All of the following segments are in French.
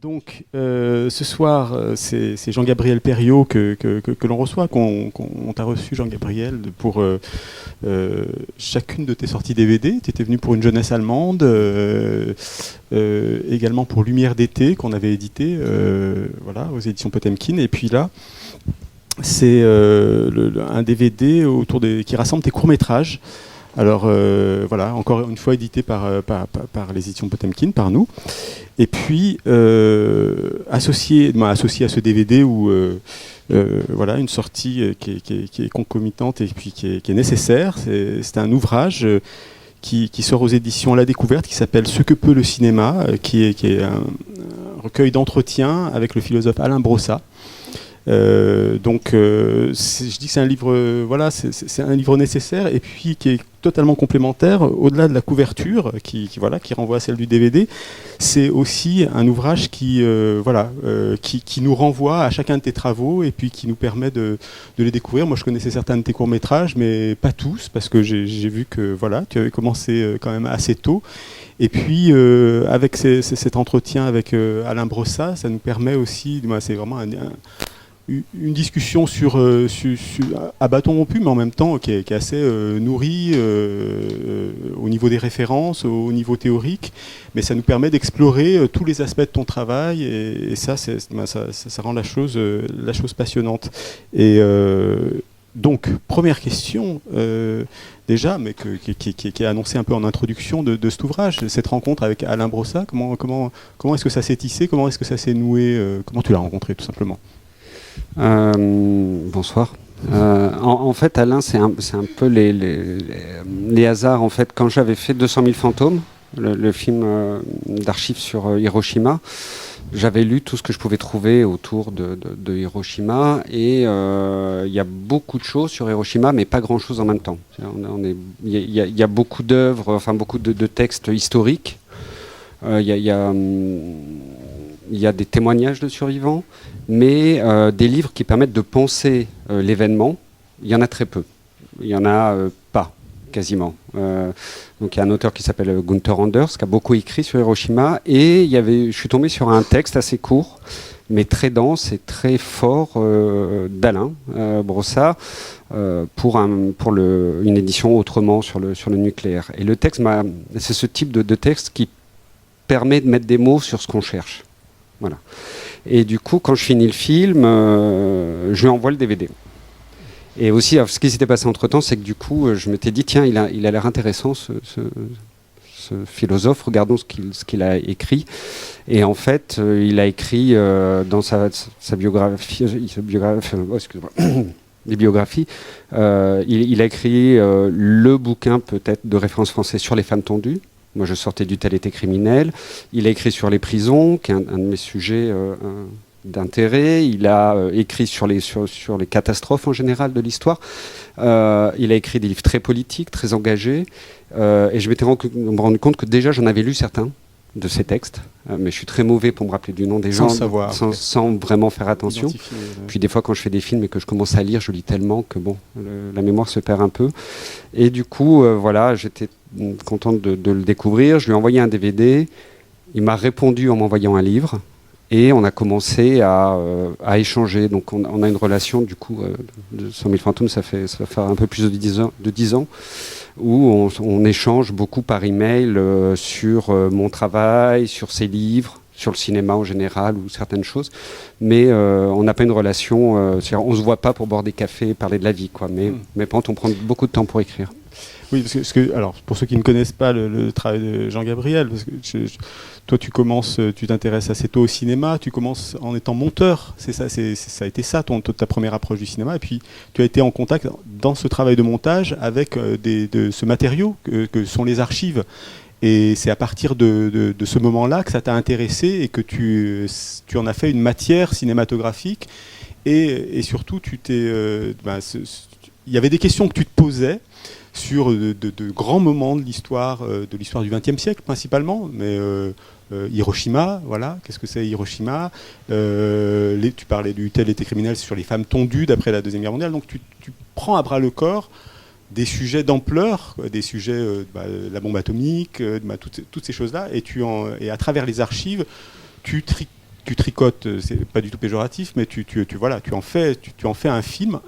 Donc, ce soir, c'est Jean-Gabriel Perriot que l'on reçoit, qu'on t'a reçu, Jean-Gabriel, pour chacune de tes sorties DVD. Tu étais venu pour Une jeunesse allemande, également pour Lumière d'été, qu'on avait édité voilà, aux éditions Potemkin. Et puis là, c'est un DVD qui rassemble tes courts-métrages. Alors voilà, encore une fois édité par les éditions Potemkin, par nous. Et puis associé à ce DVD où voilà, une sortie qui est concomitante et puis qui est nécessaire. C'est un ouvrage qui sort aux éditions La Découverte, qui s'appelle Ce que peut le cinéma, qui est un recueil d'entretiens avec le philosophe Alain Brossat. Donc je dis que c'est un livre, voilà, c'est un livre nécessaire et puis qui est totalement complémentaire. Au-delà de la couverture qui renvoie à celle du DVD, c'est aussi un ouvrage qui nous renvoie à chacun de tes travaux et puis qui nous permet de les découvrir. Moi, je connaissais certains de tes courts-métrages, mais pas tous, parce que j'ai vu que voilà, tu avais commencé quand même assez tôt. Et puis, avec cet entretien avec Alain Brossat, ça nous permet aussi, c'est vraiment une discussion à bâton rompu, mais en même temps qui est assez nourrie au niveau des références, au niveau théorique, mais ça nous permet d'explorer tous les aspects de ton travail, et ça rend la chose passionnante. Et donc, première question, déjà, mais qui est annoncée un peu en introduction de cet ouvrage, cette rencontre avec Alain Brossat, comment est-ce que ça s'est tissé, comment est-ce que ça s'est noué, comment tu l'as rencontré tout simplement? Bonsoir. En fait, Alain, c'est un peu les hasards. En fait, quand j'avais fait 200 000 fantômes, le film d'archives sur Hiroshima, j'avais lu tout ce que je pouvais trouver autour de Hiroshima, et il y a beaucoup de choses sur Hiroshima, mais pas grand-chose en même temps. Il y a beaucoup d'œuvres, enfin beaucoup de textes historiques. Il y a des témoignages de survivants, mais des livres qui permettent de penser l'événement, il y en a très peu. Il n'y en a pas, quasiment. Donc il y a un auteur qui s'appelle Gunther Anders, qui a beaucoup écrit sur Hiroshima, et je suis tombé sur un texte assez court, mais très dense et très fort d'Alain Brossat, pour une édition autrement sur le nucléaire. Et le texte, c'est ce type de texte qui permet de mettre des mots sur ce qu'on cherche. Voilà. Et du coup, quand je finis le film, je lui envoie le DVD. Et aussi, ce qui s'était passé entre-temps, c'est que du coup, je m'étais dit, tiens, il a l'air intéressant, ce philosophe, regardons ce qu'il a écrit. Et en fait, il a écrit dans sa biographie, des biographies, il a écrit le bouquin peut-être de référence français sur les femmes tondues. Moi, je sortais du Tel été criminel. Il a écrit sur les prisons, qui est un de mes sujets d'intérêt. Il a écrit sur les catastrophes en général de l'histoire. Il a écrit des livres très politiques, très engagés. Et je m'étais rendu compte que déjà, j'en avais lu certains de ces textes. Mais je suis très mauvais pour me rappeler du nom des gens, sans vraiment faire attention. Puis des fois, quand je fais des films et que je commence à lire, je lis tellement que la mémoire se perd un peu. Et du coup, voilà, j'étais contente de le découvrir. Je lui ai envoyé un DVD. Il m'a répondu en m'envoyant un livre. Et on a commencé à échanger. Donc on a une relation, du coup, de 100 000 fantômes, ça va faire un peu plus de 10 ans, où on échange beaucoup par email sur mon travail, sur ses livres, sur le cinéma en général ou certaines choses. Mais on n'a pas une relation, on ne se voit pas pour boire des cafés et parler de la vie, quoi. Mais par contre, on prend beaucoup de temps pour écrire. Oui, parce que alors, pour ceux qui ne connaissent pas le travail de Jean-Gabriel, parce que toi, tu t'intéresses assez tôt au cinéma, tu commences en étant monteur, c'est ça, ça a été ça ta première approche du cinéma, et puis tu as été en contact dans ce travail de montage avec de ce matériau que sont les archives. Et c'est à partir de ce moment-là que ça t'a intéressé et que tu en as fait une matière cinématographique. Et surtout, il y avait des questions que tu te posais sur de grands moments de l'histoire du XXe siècle principalement, mais Hiroshima, voilà, qu'est-ce que c'est Hiroshima, tu parlais du Tel été criminel sur les femmes tondues d'après la Deuxième Guerre mondiale, donc tu prends à bras le corps des sujets d'ampleur, des sujets la bombe atomique, toutes ces choses-là, et à travers les archives, tu tu tricotes, c'est pas du tout péjoratif, mais tu en fais un film,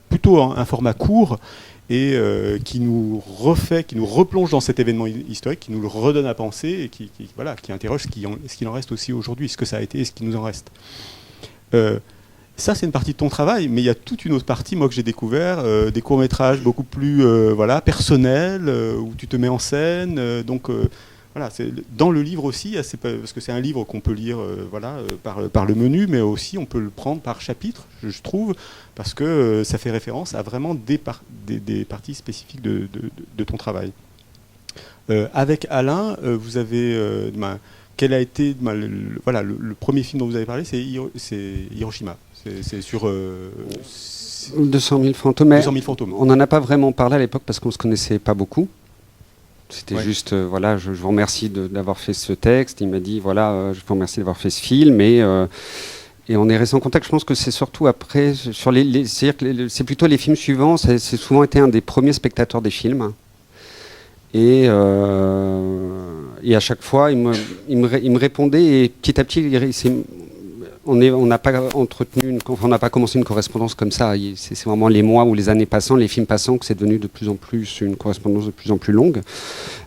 plutôt un format court, et qui nous replonge dans cet événement historique, qui nous le redonne à penser, et qui interroge ce qu'il en reste aussi aujourd'hui, ce que ça a été et ce qu'il nous en reste. Ça, c'est une partie de ton travail, mais il y a toute une autre partie, moi, que j'ai découvert, des courts-métrages beaucoup plus personnels, où tu te mets en scène. Voilà, dans le livre aussi, parce que c'est un livre qu'on peut lire par le menu, mais aussi on peut le prendre par chapitre, je trouve, parce que ça fait référence à vraiment des parties spécifiques de ton travail. Avec Alain, vous avez... quel a été le premier film dont vous avez parlé? C'est Hiroshima. C'est sur 200 000 fantômes. 200 000 fantômes. On n'en a pas vraiment parlé à l'époque parce qu'on ne se connaissait pas beaucoup. C'était juste, je vous remercie d'avoir fait ce texte. Il m'a dit, je vous remercie d'avoir fait ce film. Et on est resté en contact. Je pense que c'est surtout après, c'est plutôt les films suivants. C'est souvent été un des premiers spectateurs des films. Et à chaque fois, il me répondait. Et petit à petit, on n'a pas commencé une correspondance comme ça. C'est vraiment les mois ou les années passant, les films passant, que c'est devenu de plus en plus une correspondance de plus en plus longue.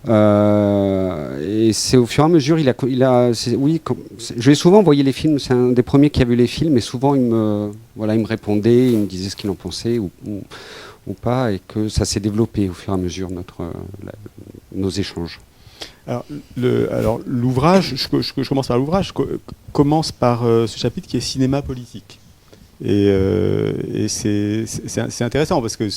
Et c'est au fur et à mesure, je lui ai souvent envoyé les films. C'est un des premiers qui a vu les films, et souvent il me répondait, il me disait ce qu'il en pensait ou pas, et que ça s'est développé au fur et à mesure nos échanges. Alors l'ouvrage, je commence par l'ouvrage, commence par ce chapitre qui est cinéma politique. Et c'est intéressant parce que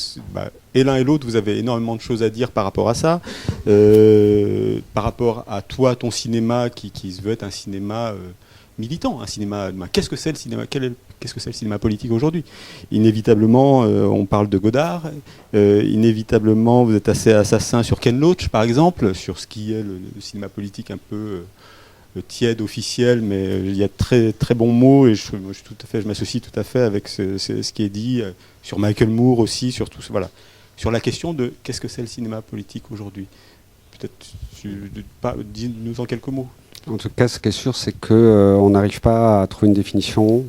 et l'un et l'autre, vous avez énormément de choses à dire par rapport à ça, par rapport à toi, ton cinéma qui se veut être un cinéma militant, un cinéma. Qu'est-ce que c'est le cinéma? Qu'est-ce que c'est le cinéma politique aujourd'hui? Inévitablement, on parle de Godard. Inévitablement, vous êtes assez assassin sur Ken Loach, par exemple, sur ce qui est le cinéma politique un peu tiède, officiel, mais il y a de très très bons mots, et je m'associe tout à fait avec ce qui est dit sur Michael Moore aussi, sur tout voilà, sur la question de qu'est-ce que c'est le cinéma politique aujourd'hui. Peut-être dis-nous en quelques mots. En tout cas, ce qui est sûr, c'est qu'on n'arrive pas à trouver une définition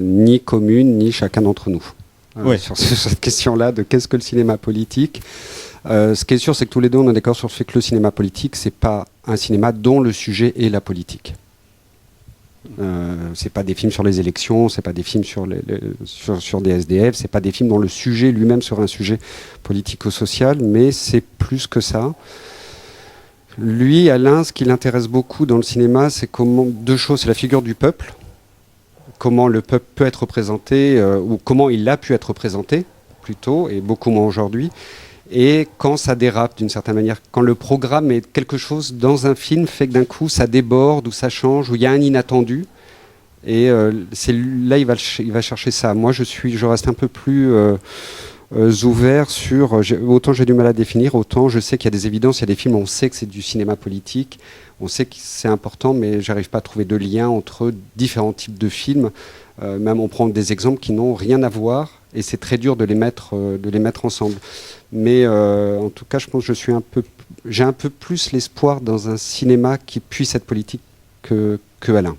ni commune, ni chacun d'entre nous. Sur cette question-là de qu'est-ce que le cinéma politique. Ce qui est sûr, c'est que tous les deux, on est d'accord sur le fait que le cinéma politique, c'est pas un cinéma dont le sujet est la politique. C'est pas des films sur les élections, c'est pas des films sur des SDF, c'est pas des films dont le sujet lui-même serait un sujet politico-social, mais c'est plus que ça. Lui, Alain, ce qui l'intéresse beaucoup dans le cinéma, c'est deux choses. C'est la figure du peuple, comment le peuple peut être représenté, ou comment il a pu être représenté, plutôt, et beaucoup moins aujourd'hui, et quand ça dérape d'une certaine manière, quand le programme est quelque chose dans un film fait que d'un coup ça déborde, ou ça change, ou il y a un inattendu, et là il va chercher ça. Moi je reste un peu plus... ouvert sur... Autant j'ai du mal à définir, autant je sais qu'il y a des évidences, il y a des films où on sait que c'est du cinéma politique, on sait que c'est important, mais j'arrive pas à trouver de lien entre différents types de films. Même on prend des exemples qui n'ont rien à voir, et c'est très dur de les mettre ensemble. Mais en tout cas, je pense que j'ai un peu plus l'espoir dans un cinéma qui puisse être politique que Alain.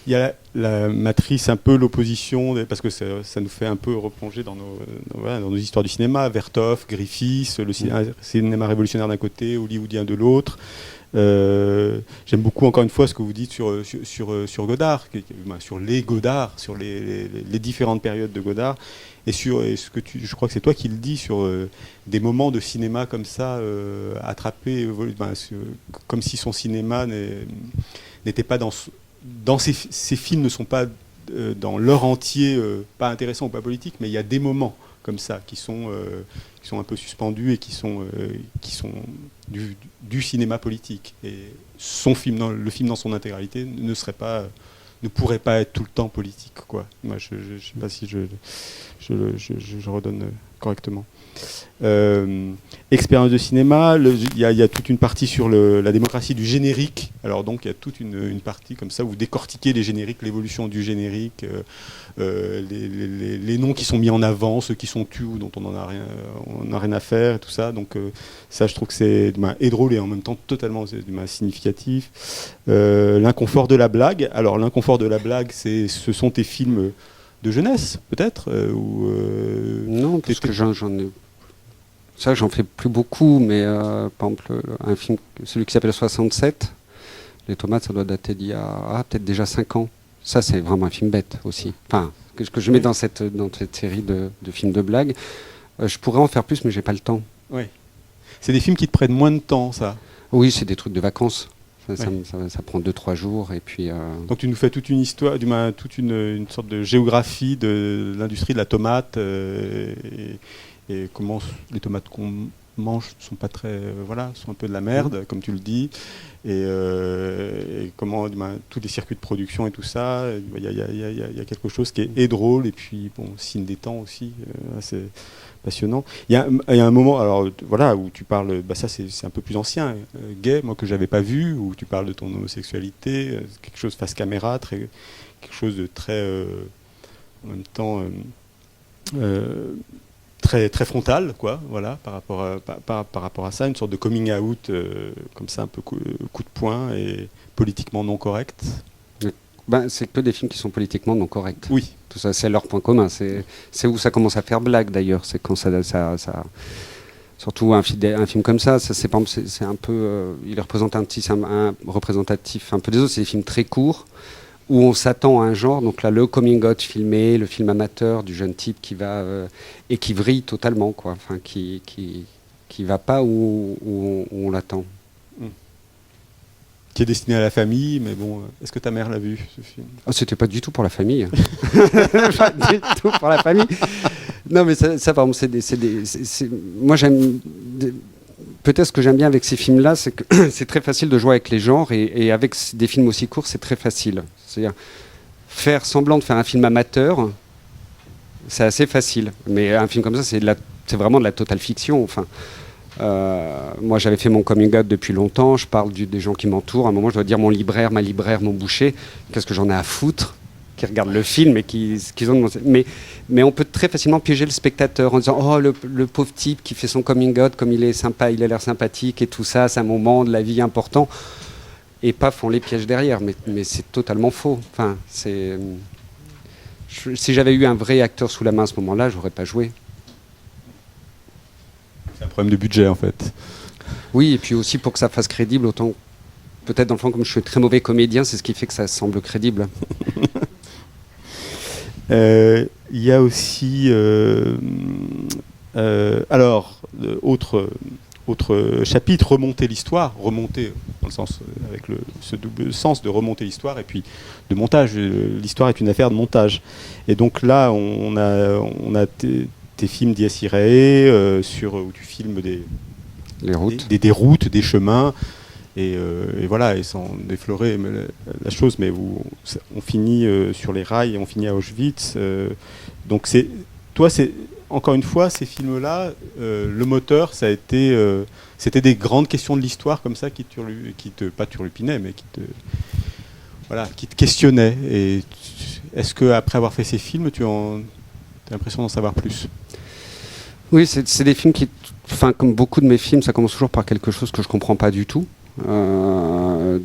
Il y a la matrice, un peu l'opposition, parce que ça nous fait un peu replonger dans nos histoires du cinéma. Vertov, Griffiths, le cinéma révolutionnaire d'un côté, hollywoodien de l'autre. J'aime beaucoup, encore une fois, ce que vous dites sur Godard, sur les Godard, sur les différentes périodes de Godard, et ce que je crois que c'est toi qui le dis, sur des moments de cinéma comme ça, attrapés, comme si son cinéma n'était pas dans ces films ne sont pas dans leur entier pas intéressants ou pas politiques, mais il y a des moments comme ça qui sont un peu suspendus et qui sont du cinéma politique. Et le film dans son intégralité ne pourrait pas être tout le temps politique, quoi. Moi, je sais pas si je redonne correctement. Expérience de cinéma, il y a toute une partie sur la démocratie du générique. Alors donc il y a toute une partie comme ça où vous décortiquez les génériques, l'évolution du générique, les noms qui sont mis en avant, ceux qui sont tus ou dont on n'a rien à faire, et tout ça. Donc ça, je trouve que c'est et drôle et en même temps totalement significatif. L'inconfort de la blague. Alors l'inconfort de la blague, ce sont tes films de jeunesse, peut-être Non, parce que j'en ai... Ça, j'en fais plus beaucoup, mais par exemple, un film, celui qui s'appelle 67, Les Tomates, ça doit dater d'il y a peut-être déjà 5 ans. Ça, c'est vraiment un film bête aussi. Enfin, que je mets dans cette série de films de blagues. Je pourrais en faire plus, mais j'ai pas le temps. Oui. C'est des films qui te prennent moins de temps, ça. Oui, c'est des trucs de vacances. Ça prend 2-3 jours et puis. Donc tu nous fais toute une histoire, toute une sorte de géographie de l'industrie de la tomate et comment les tomates qu'on mange sont pas très, sont un peu de la merde, comme tu le dis, et comment tous les circuits de production et tout ça, il y a quelque chose qui est drôle et puis signe des temps aussi, assez passionnant. Il y a un moment, alors voilà, où tu parles, ça c'est un peu plus ancien, Gay, moi que j'avais pas vu, où tu parles de ton homosexualité, quelque chose face caméra, quelque chose de très, en même temps. Très, très frontal, quoi, voilà, par rapport à ça, une sorte de coming out comme ça, un peu coup de poing et politiquement non correct. C'est que des films qui sont politiquement non corrects. Oui. Tout ça, c'est leur point commun. C'est où ça commence à faire blague, d'ailleurs. C'est quand ça surtout un film comme ça, c'est un peu... il représente un représentatif un peu des autres. C'est des films très courts, où on s'attend à un genre, donc là le coming out filmé, le film amateur du jeune type qui va et qui vrille totalement, quoi, enfin qui va pas où on l'attend. Qui est destiné à la famille, mais bon, est-ce que ta mère l'a vu, ce film ? C'était pas du tout pour la famille. Pas du tout pour la famille. Non, mais ça par exemple, moi j'aime... Peut-être ce que j'aime bien avec ces films-là, c'est que c'est très facile de jouer avec les genres, et avec des films aussi courts, c'est très facile. C'est-à-dire, faire semblant de faire un film amateur, c'est assez facile. Mais un film comme ça, c'est vraiment de la totale fiction. Enfin, moi, j'avais fait mon coming out depuis longtemps, je parle des gens qui m'entourent. À un moment, je dois dire mon libraire, ma libraire, mon boucher. Qu'est-ce que j'en ai à foutre ? Qui regardent le film et qu'ils ont... Mais on peut très facilement piéger le spectateur en disant « Oh, le pauvre type qui fait son coming out, comme il est sympa, il a l'air sympathique et tout ça, c'est un moment de la vie important. » Et paf, on les piège derrière. Mais c'est totalement faux. Enfin, si j'avais eu un vrai acteur sous la main à ce moment-là, je n'aurais pas joué. C'est un problème de budget, en fait. Oui, et puis aussi pour que ça fasse crédible, autant... Peut-être dans le fond, comme je suis très mauvais comédien, c'est ce qui fait que ça semble crédible. Il y a aussi autre chapitre, remonter l'histoire, remonter dans le sens avec ce double sens de remonter l'histoire et puis de montage. L'histoire est une affaire de montage. Et donc là, on a tes films d'Iyas Irae où tu filmes les routes, des routes, des chemins. Et voilà, et sans déflorer la chose, mais on finit sur les rails et on finit à Auschwitz. Donc encore une fois, ces films-là, le moteur, c'était des grandes questions de l'histoire comme ça qui pas turlupinaient, mais qui te questionnaient. Et est-ce qu'après avoir fait ces films, tu as l'impression d'en savoir plus ? Oui, c'est des films qui, comme beaucoup de mes films, ça commence toujours par quelque chose que je ne comprends pas du tout. Je ne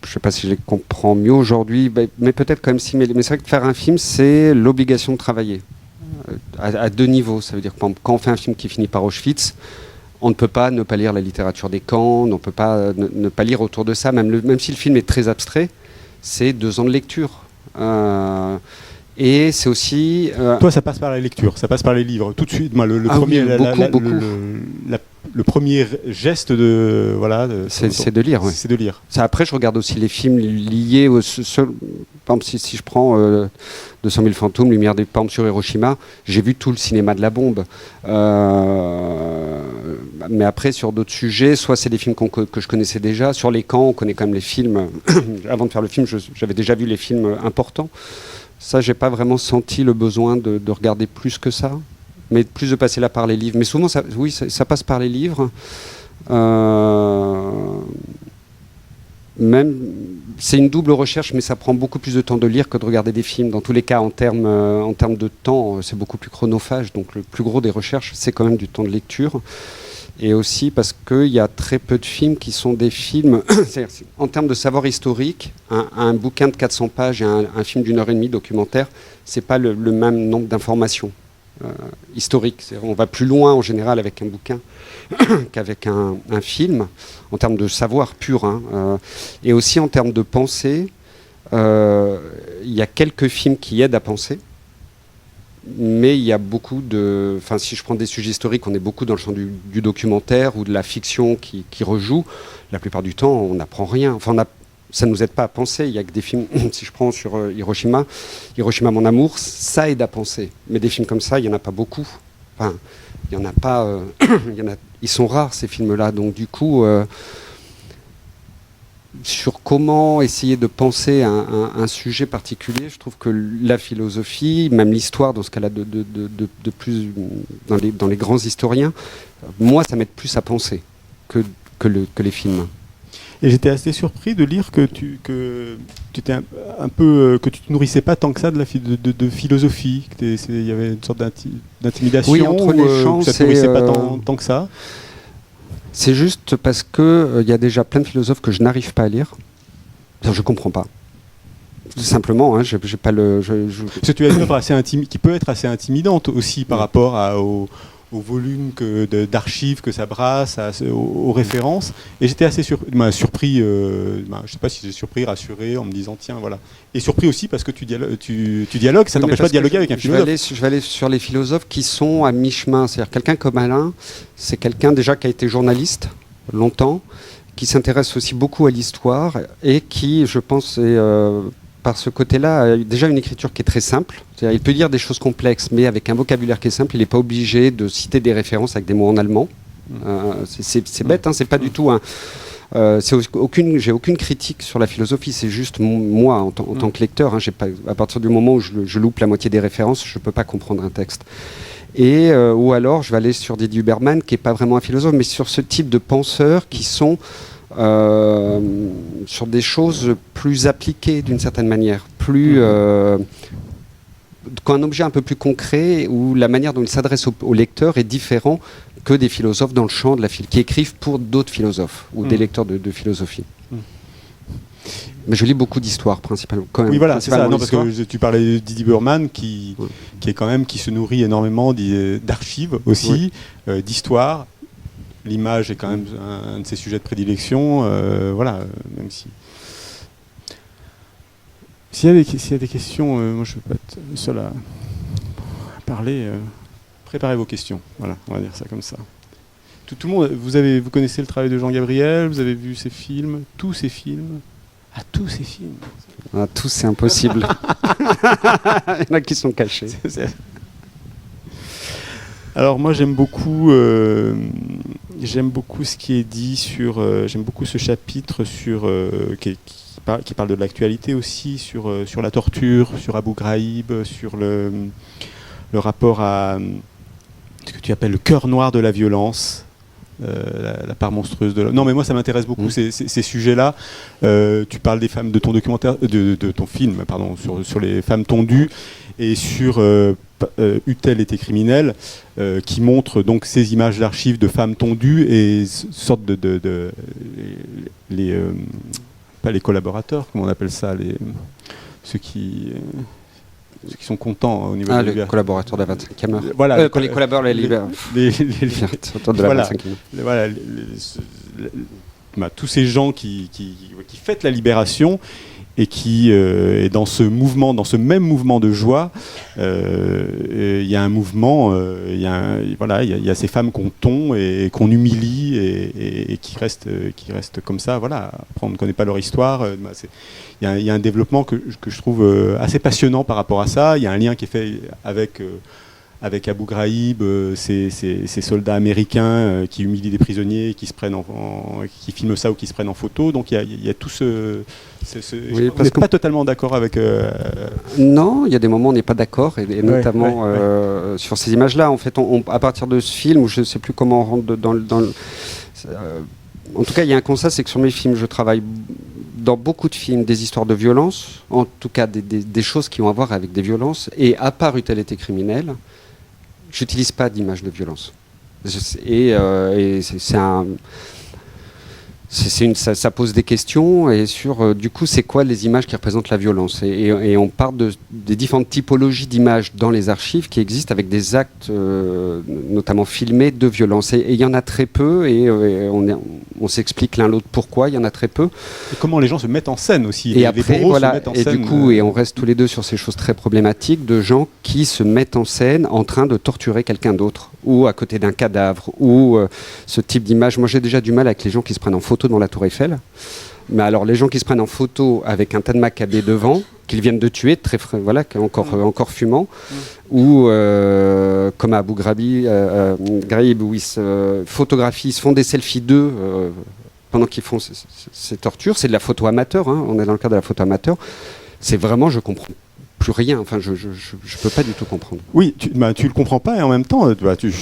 sais pas si je les comprends mieux aujourd'hui, mais peut-être quand même si. Mais c'est vrai que faire un film, c'est l'obligation de travailler à deux niveaux. Ça veut dire que quand on fait un film qui finit par Auschwitz, on ne peut pas ne pas lire la littérature des camps, on ne peut pas ne pas lire autour de ça, même si le film est très abstrait, c'est 2 ans de lecture. Et c'est aussi... Toi, ça passe par la lecture, ça passe par les livres. Tout de suite, le premier geste de... c'est de lire, oui. C'est de lire. Ça, après, je regarde aussi les films liés par exemple, si je prends 200 000 fantômes, Lumière des Pentes sur Hiroshima, j'ai vu tout le cinéma de la bombe. Mais après, sur d'autres sujets, soit c'est des films que je connaissais déjà. Sur les camps, on connaît quand même les films. Avant de faire le film, j'avais déjà vu les films importants. Ça, j'ai pas vraiment senti le besoin de regarder plus que ça. mais plus de passer là par les livres. Mais souvent, ça passe par les livres. Même, c'est une double recherche, mais ça prend beaucoup plus de temps de lire que de regarder des films. Dans tous les cas, en termes de temps, c'est beaucoup plus chronophage. Donc le plus gros des recherches, c'est quand même du temps de lecture. Et aussi parce qu'il y a très peu de films qui sont des films... en termes de savoir historique, un bouquin de 400 pages et un film d'1h30 documentaire, c'est pas le même nombre d'informations historiques. On va plus loin en général avec un bouquin qu'avec un film, en termes de savoir pur. Et aussi en termes de pensée, il y a quelques films qui aident à penser. Mais il y a beaucoup de... Enfin, si je prends des sujets historiques, on est beaucoup dans le champ du documentaire ou de la fiction qui rejoue. La plupart du temps, on n'apprend rien. Enfin, ça ne nous aide pas à penser. Il n'y a que des films... Si je prends sur Hiroshima, mon amour, ça aide à penser. Mais des films comme ça, il n'y en a pas beaucoup. Enfin, il n'y en a pas... ils sont rares, ces films-là. Donc, du coup... sur comment essayer de penser un sujet particulier, je trouve que la philosophie, même l'histoire, dans ce cas-là, de plus dans les grands historiens, moi, ça m'aide plus à penser que les films. Et j'étais assez surpris de lire que tu étais un peu que tu te nourrissais pas tant que ça de philosophie. Il y avait une sorte d'intimidation. Oui, entre les gens, que ça te nourrissait pas tant que ça. C'est juste parce que y a déjà plein de philosophes que je n'arrive pas à lire. Je comprends pas. Tout simplement, j'ai pas le. Parce que tu as une œuvre qui peut être assez intimidante aussi par rapport au volume d'archives que ça brasse, aux références. Et j'étais assez surpris, je ne sais pas si j'ai surpris, rassuré, en me disant tiens, voilà. Et surpris aussi parce que tu dialogues, ça ne t'empêche pas de dialoguer avec un philosophe. Je vais aller sur les philosophes qui sont à mi-chemin. C'est-à-dire quelqu'un comme Alain, c'est quelqu'un déjà qui a été journaliste longtemps, qui s'intéresse aussi beaucoup à l'histoire et qui, je pense, par ce côté-là, a déjà une écriture qui est très simple. C'est-à-dire, il peut dire des choses complexes, mais avec un vocabulaire qui est simple. Il n'est pas obligé de citer des références avec des mots en allemand. C'est bête, c'est pas du tout un... j'ai aucune critique sur la philosophie, c'est juste moi, en tant que lecteur. À partir du moment où je loupe la moitié des références, je ne peux pas comprendre un texte. Ou alors, je vais aller sur Didier Huberman, qui n'est pas vraiment un philosophe, mais sur ce type de penseurs qui sont... sur des choses plus appliquées d'une certaine manière, quand un objet un peu plus concret, où la manière dont il s'adresse au lecteur est différent que des philosophes dans le champ de la qui écrivent pour d'autres philosophes ou des lecteurs de philosophie. Mais je lis beaucoup d'histoires principalement. Quand même, oui, voilà, c'est ça. Non, parce que tu parlais de Didier Burman qui se nourrit énormément d'archives aussi, d'histoires. L'image est quand même un de ses sujets de prédilection. Voilà, même si. S'il y a des questions, moi je ne veux pas être le seul à parler. Préparez vos questions. Voilà, on va dire ça comme ça. Tout le monde, vous connaissez le travail de Jean Gabriel, vous avez vu ses films, tous ses films. Ah, tous ces films. Ah, tous, c'est impossible. Il y en a qui sont cachés. Alors moi j'aime beaucoup ce qui est dit sur j'aime beaucoup ce chapitre sur qui parle de l'actualité aussi sur la torture, sur Abu Ghraib, sur le rapport à ce que tu appelles le cœur noir de la violence. La part monstrueuse de l'homme. Non, mais moi ça m'intéresse beaucoup ces sujets-là. Tu parles des femmes de ton documentaire, de ton film, pardon, sur les femmes tondues et sur Eut-elle été criminelle, qui montre donc ces images d'archives de femmes tondues et sorte pas les collaborateurs, comment on appelle ça, ceux qui sont contents au niveau de les collaborateurs de la 25e heure. Voilà, les collaborateurs de la Libération. Tous ces gens qui fêtent la libération et qui est dans ce même mouvement de joie, il y a un mouvement, il y a ces femmes qu'on tond et qu'on humilie et qui restent comme ça. Voilà. Après, on ne connaît pas leur histoire. Il y a un développement que je trouve assez passionnant par rapport à ça. Il y a un lien qui est fait avec avec Abu Ghraib, ces soldats américains qui humilient des prisonniers, qui filment ça ou qui se prennent en photo. Donc il y a tout ce oui, on n'est pas totalement d'accord avec... Non, il y a des moments où on n'est pas d'accord, et notamment sur ces images-là. En fait, à partir de ce film, je ne sais plus comment on rentre dans le... en tout cas, il y a un constat, c'est que sur mes films, je travaille dans beaucoup de films des histoires de violence, en tout cas des choses qui ont à voir avec des violences, et à part Utilité criminelle, j'utilise pas d'images de violence. Et ça pose des questions et sur du coup c'est quoi les images qui représentent la violence et on part des différentes typologies d'images dans les archives qui existent avec des actes notamment filmés de violence et il y en a très peu et on s'explique l'un l'autre pourquoi il y en a très peu et comment les gens se mettent en scène aussi et après voilà et du coup et on reste tous les deux sur ces choses très problématiques de gens qui se mettent en scène en train de torturer quelqu'un d'autre ou à côté d'un cadavre ou ce type d'image. Moi j'ai déjà du mal avec les gens qui se prennent en photo dans la Tour Eiffel. Mais alors les gens qui se prennent en photo avec un tas de macabées devant, qu'ils viennent de tuer, très voilà, encore fumant, ou comme à Abu Ghraib où ils se photographient, ils se font des selfies d'eux pendant qu'ils font ces tortures. C'est de la photo amateur, hein, on est dans le cadre de la photo amateur. C'est vraiment, je comprends plus rien, enfin je peux pas du tout comprendre. Oui, tu le comprends pas et en même temps tu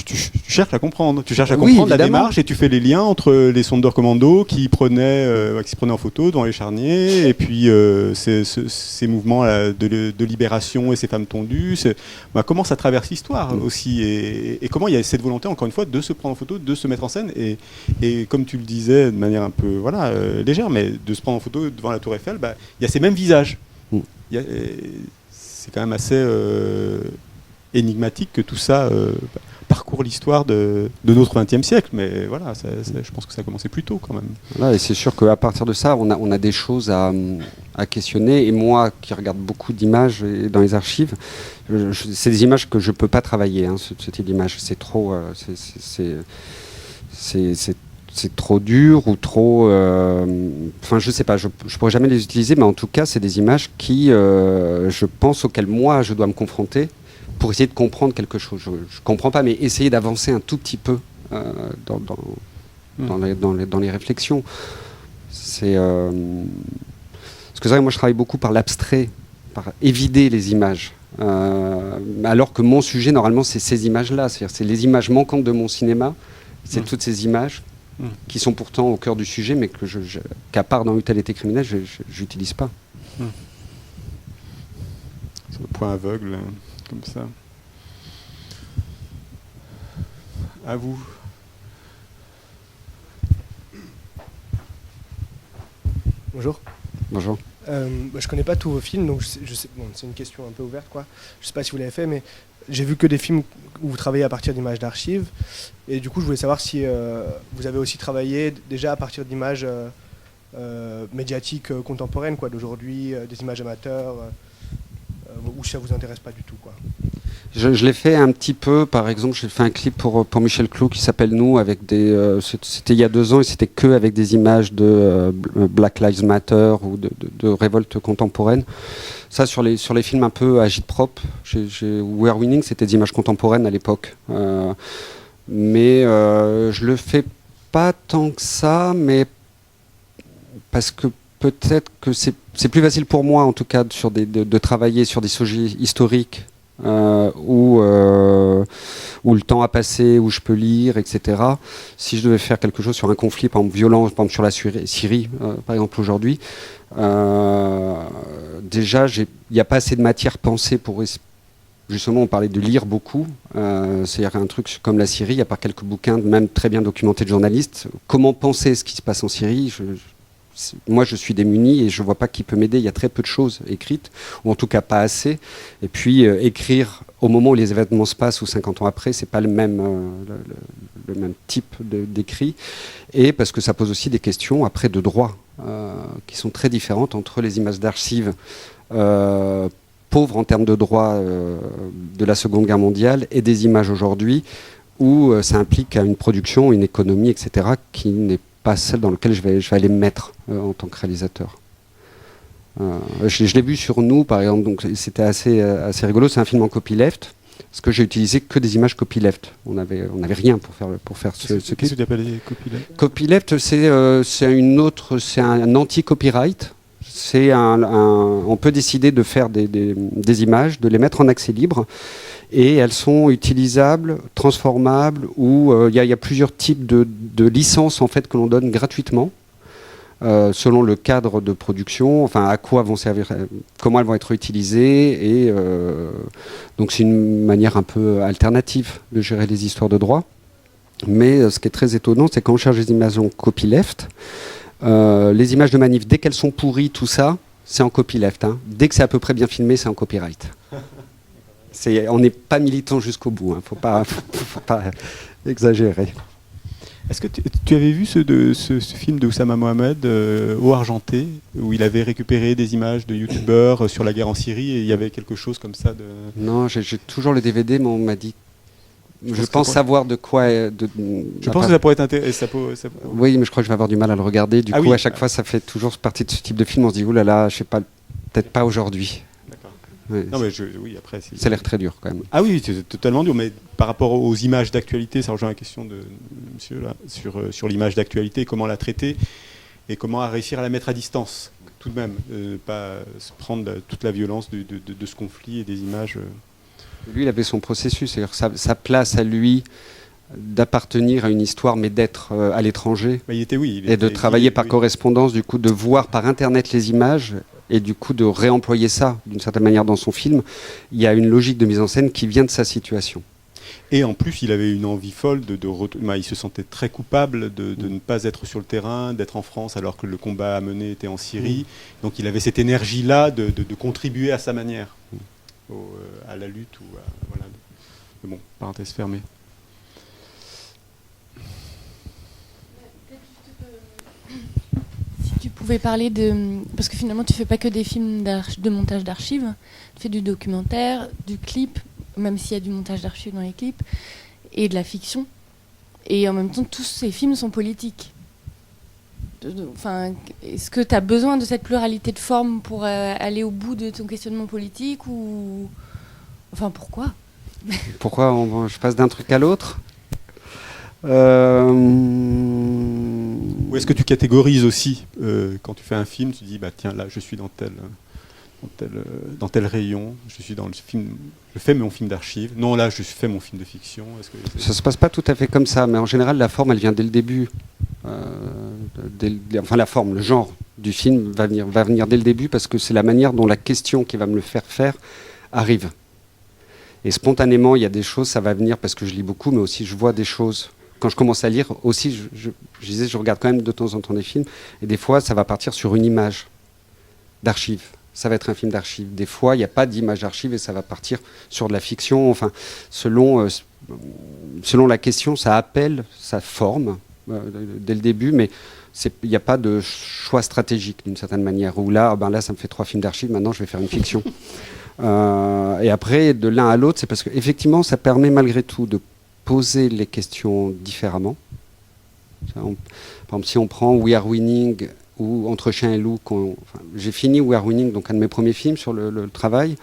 cherches à comprendre. Tu cherches à comprendre la démarche et tu fais les liens entre les Sonderkommando qui se prenaient en photo dans les charniers et puis ces mouvements de libération et ces femmes tondues. Comment ça traverse l'histoire aussi et comment il y a cette volonté encore une fois de se prendre en photo, de se mettre en scène et comme tu le disais de manière un peu légère, mais de se prendre en photo devant la Tour Eiffel, il y a ces mêmes visages. C'est quand même assez énigmatique que tout ça parcourt l'histoire de notre XXe siècle. Mais voilà, je pense que ça a commencé plus tôt quand même. Voilà, et c'est sûr qu'à partir de ça, on a des choses à questionner. Et moi, qui regarde beaucoup d'images dans les archives, c'est des images que je ne peux pas travailler, hein, ce type d'image. C'est trop... c'est trop dur ou trop... Enfin, je sais pas, je pourrais jamais les utiliser, mais en tout cas, c'est des images qui, je pense, auxquelles moi, je dois me confronter pour essayer de comprendre quelque chose. Je comprends pas, mais essayer d'avancer un tout petit peu dans les réflexions. C'est... Parce que c'est vrai, moi, je travaille beaucoup par l'abstrait, par évider les images. Alors que mon sujet, normalement, c'est ces images-là. C'est-à-dire, c'est les images manquantes de mon cinéma, c'est toutes ces images qui sont pourtant au cœur du sujet, mais qu'à part dans Utilité criminelle, je n'utilise pas. Sur le point aveugle, comme ça. À vous. Bonjour. Bonjour. Je connais pas tous vos films, donc je sais, bon, c'est une question un peu ouverte, quoi. Je sais pas si vous l'avez fait, mais j'ai vu que des films où vous travaillez à partir d'images d'archives, et du coup je voulais savoir si vous avez aussi travaillé déjà à partir d'images médiatiques contemporaines, quoi, d'aujourd'hui, des images amateurs, ou ça vous intéresse pas du tout, quoi. Je l'ai fait un petit peu, par exemple, j'ai fait un clip pour Michel Clou qui s'appelle Nous, avec c'était il y a 2 ans et c'était que avec des images de Black Lives Matter ou de révolte contemporaine. Ça, sur les films un peu agite-prop, We're Winning, c'était des images contemporaines à l'époque. Mais je le fais pas tant que ça, mais parce que peut-être que c'est plus facile pour moi, en tout cas, de travailler sur des sujets historiques où le temps a passé, où je peux lire, etc. Si je devais faire quelque chose sur un conflit, par exemple violent, par exemple sur la Syrie, par exemple aujourd'hui, déjà, il n'y a pas assez de matière pensée pour... Justement, on parlait de lire beaucoup. C'est-à-dire un truc comme la Syrie, il n'y a pas quelques bouquins, même très bien documentés de journalistes. Comment penser ce qui se passe en Syrie ? Moi, je suis démuni et je ne vois pas qui peut m'aider. Il y a très peu de choses écrites, ou en tout cas pas assez. Et puis, écrire au moment où les événements se passent ou 50 ans après, ce n'est pas le même type d'écrit. Et parce que ça pose aussi des questions, après, de droit, qui sont très différentes entre les images d'archives pauvres en termes de droit de la Seconde Guerre mondiale et des images aujourd'hui où ça implique une production, une économie, etc., qui n'est pas celle dans laquelle je vais aller me mettre en tant que réalisateur. Je l'ai vu sur Nous, par exemple, donc c'était assez rigolo. C'est un film en copyleft. Parce que j'ai utilisé que des images copyleft. On avait rien pour faire ce Qu'est-ce que tu appelles les copyleft? Copyleft, c'est un anti-copyright. On peut décider de faire des images, de les mettre en accès libre, et elles sont utilisables, transformables, ou il y a plusieurs types de licences en fait que l'on donne gratuitement. Selon le cadre de production, enfin à quoi vont servir, comment elles vont être utilisées, et donc c'est une manière un peu alternative de gérer les histoires de droit. Mais ce qui est très étonnant, c'est quand on cherche des images en copyleft, les images de manif, dès qu'elles sont pourries, tout ça, c'est en copyleft. Hein. Dès que c'est à peu près bien filmé, c'est en copyright. On n'est pas militant jusqu'au bout, hein. Faut pas exagérer. Est-ce que tu avais vu ce film de Oussama Mohamed, Eau argentée, où il avait récupéré des images de youtubeurs sur la guerre en Syrie, et il y avait quelque chose comme ça de... Non, j'ai toujours le DVD, mais on m'a dit... Je pense savoir de quoi... Je pense que ça pourrait être intéressant. Oui, mais je crois que je vais avoir du mal à le regarder. Du coup, à chaque fois, ça fait toujours partie de ce type de film. On se dit, oulala, je sais pas, peut-être pas aujourd'hui. Ouais, non, mais oui, après, ça a l'air très dur quand même. Ah oui, c'est totalement dur, mais par rapport aux images d'actualité, ça rejoint la question de monsieur là, sur l'image d'actualité, comment la traiter et comment réussir à la mettre à distance, tout de même, pas se prendre toute la violence de ce conflit et des images. Lui, il avait son processus, c'est-à-dire sa place à lui d'appartenir à une histoire, mais d'être à l'étranger, et de travailler par correspondance, du coup, de voir par Internet les images, et du coup de réemployer ça d'une certaine manière dans son film. Il y a une logique de mise en scène qui vient de sa situation. Et en plus, il avait une envie folle il se sentait très coupable de ne pas être sur le terrain, d'être en France alors que le combat à mener était en Syrie. Donc il avait cette énergie-là de contribuer à sa manière à la lutte. Voilà. Mais bon, parenthèse fermée. Tu pouvais parler parce que finalement tu fais pas que des films de montage d'archives, tu fais du documentaire, du clip, même s'il y a du montage d'archives dans les clips, et de la fiction. Et en même temps, tous ces films sont politiques. Enfin, est-ce que tu as besoin de cette pluralité de formes pour aller au bout de ton questionnement politique, ou... Enfin, pourquoi? Pourquoi je passe d'un truc à l'autre? Ou est-ce que tu catégorises aussi quand tu fais un film, tu dis bah tiens là je suis dans tel rayon, je suis dans le film, je fais mon film d'archives. Non là je fais mon film de fiction. Ça se passe pas tout à fait comme ça, mais en général la forme elle vient dès le début. Enfin la forme, le genre du film va venir dès le début parce que c'est la manière dont la question qui va me le faire arrive. Et spontanément il y a des choses, ça va venir parce que je lis beaucoup, mais aussi je vois des choses. Quand je commence à lire aussi, je regarde quand même de temps en temps des films, et des fois ça va partir sur une image d'archive. Ça va être un film d'archive. Des fois il n'y a pas d'image d'archive et ça va partir sur de la fiction. Enfin, selon la question, ça appelle, ça forme dès le début, mais il n'y a pas de choix stratégique d'une certaine manière. Où là, là ça me fait 3 films d'archive, maintenant je vais faire une fiction. Et après, de l'un à l'autre, c'est parce qu'effectivement ça permet malgré tout de poser les questions différemment. Par exemple, si on prend We Are Winning ou Entre chien et loup, j'ai fini We Are Winning, donc un de mes premiers films sur le travail.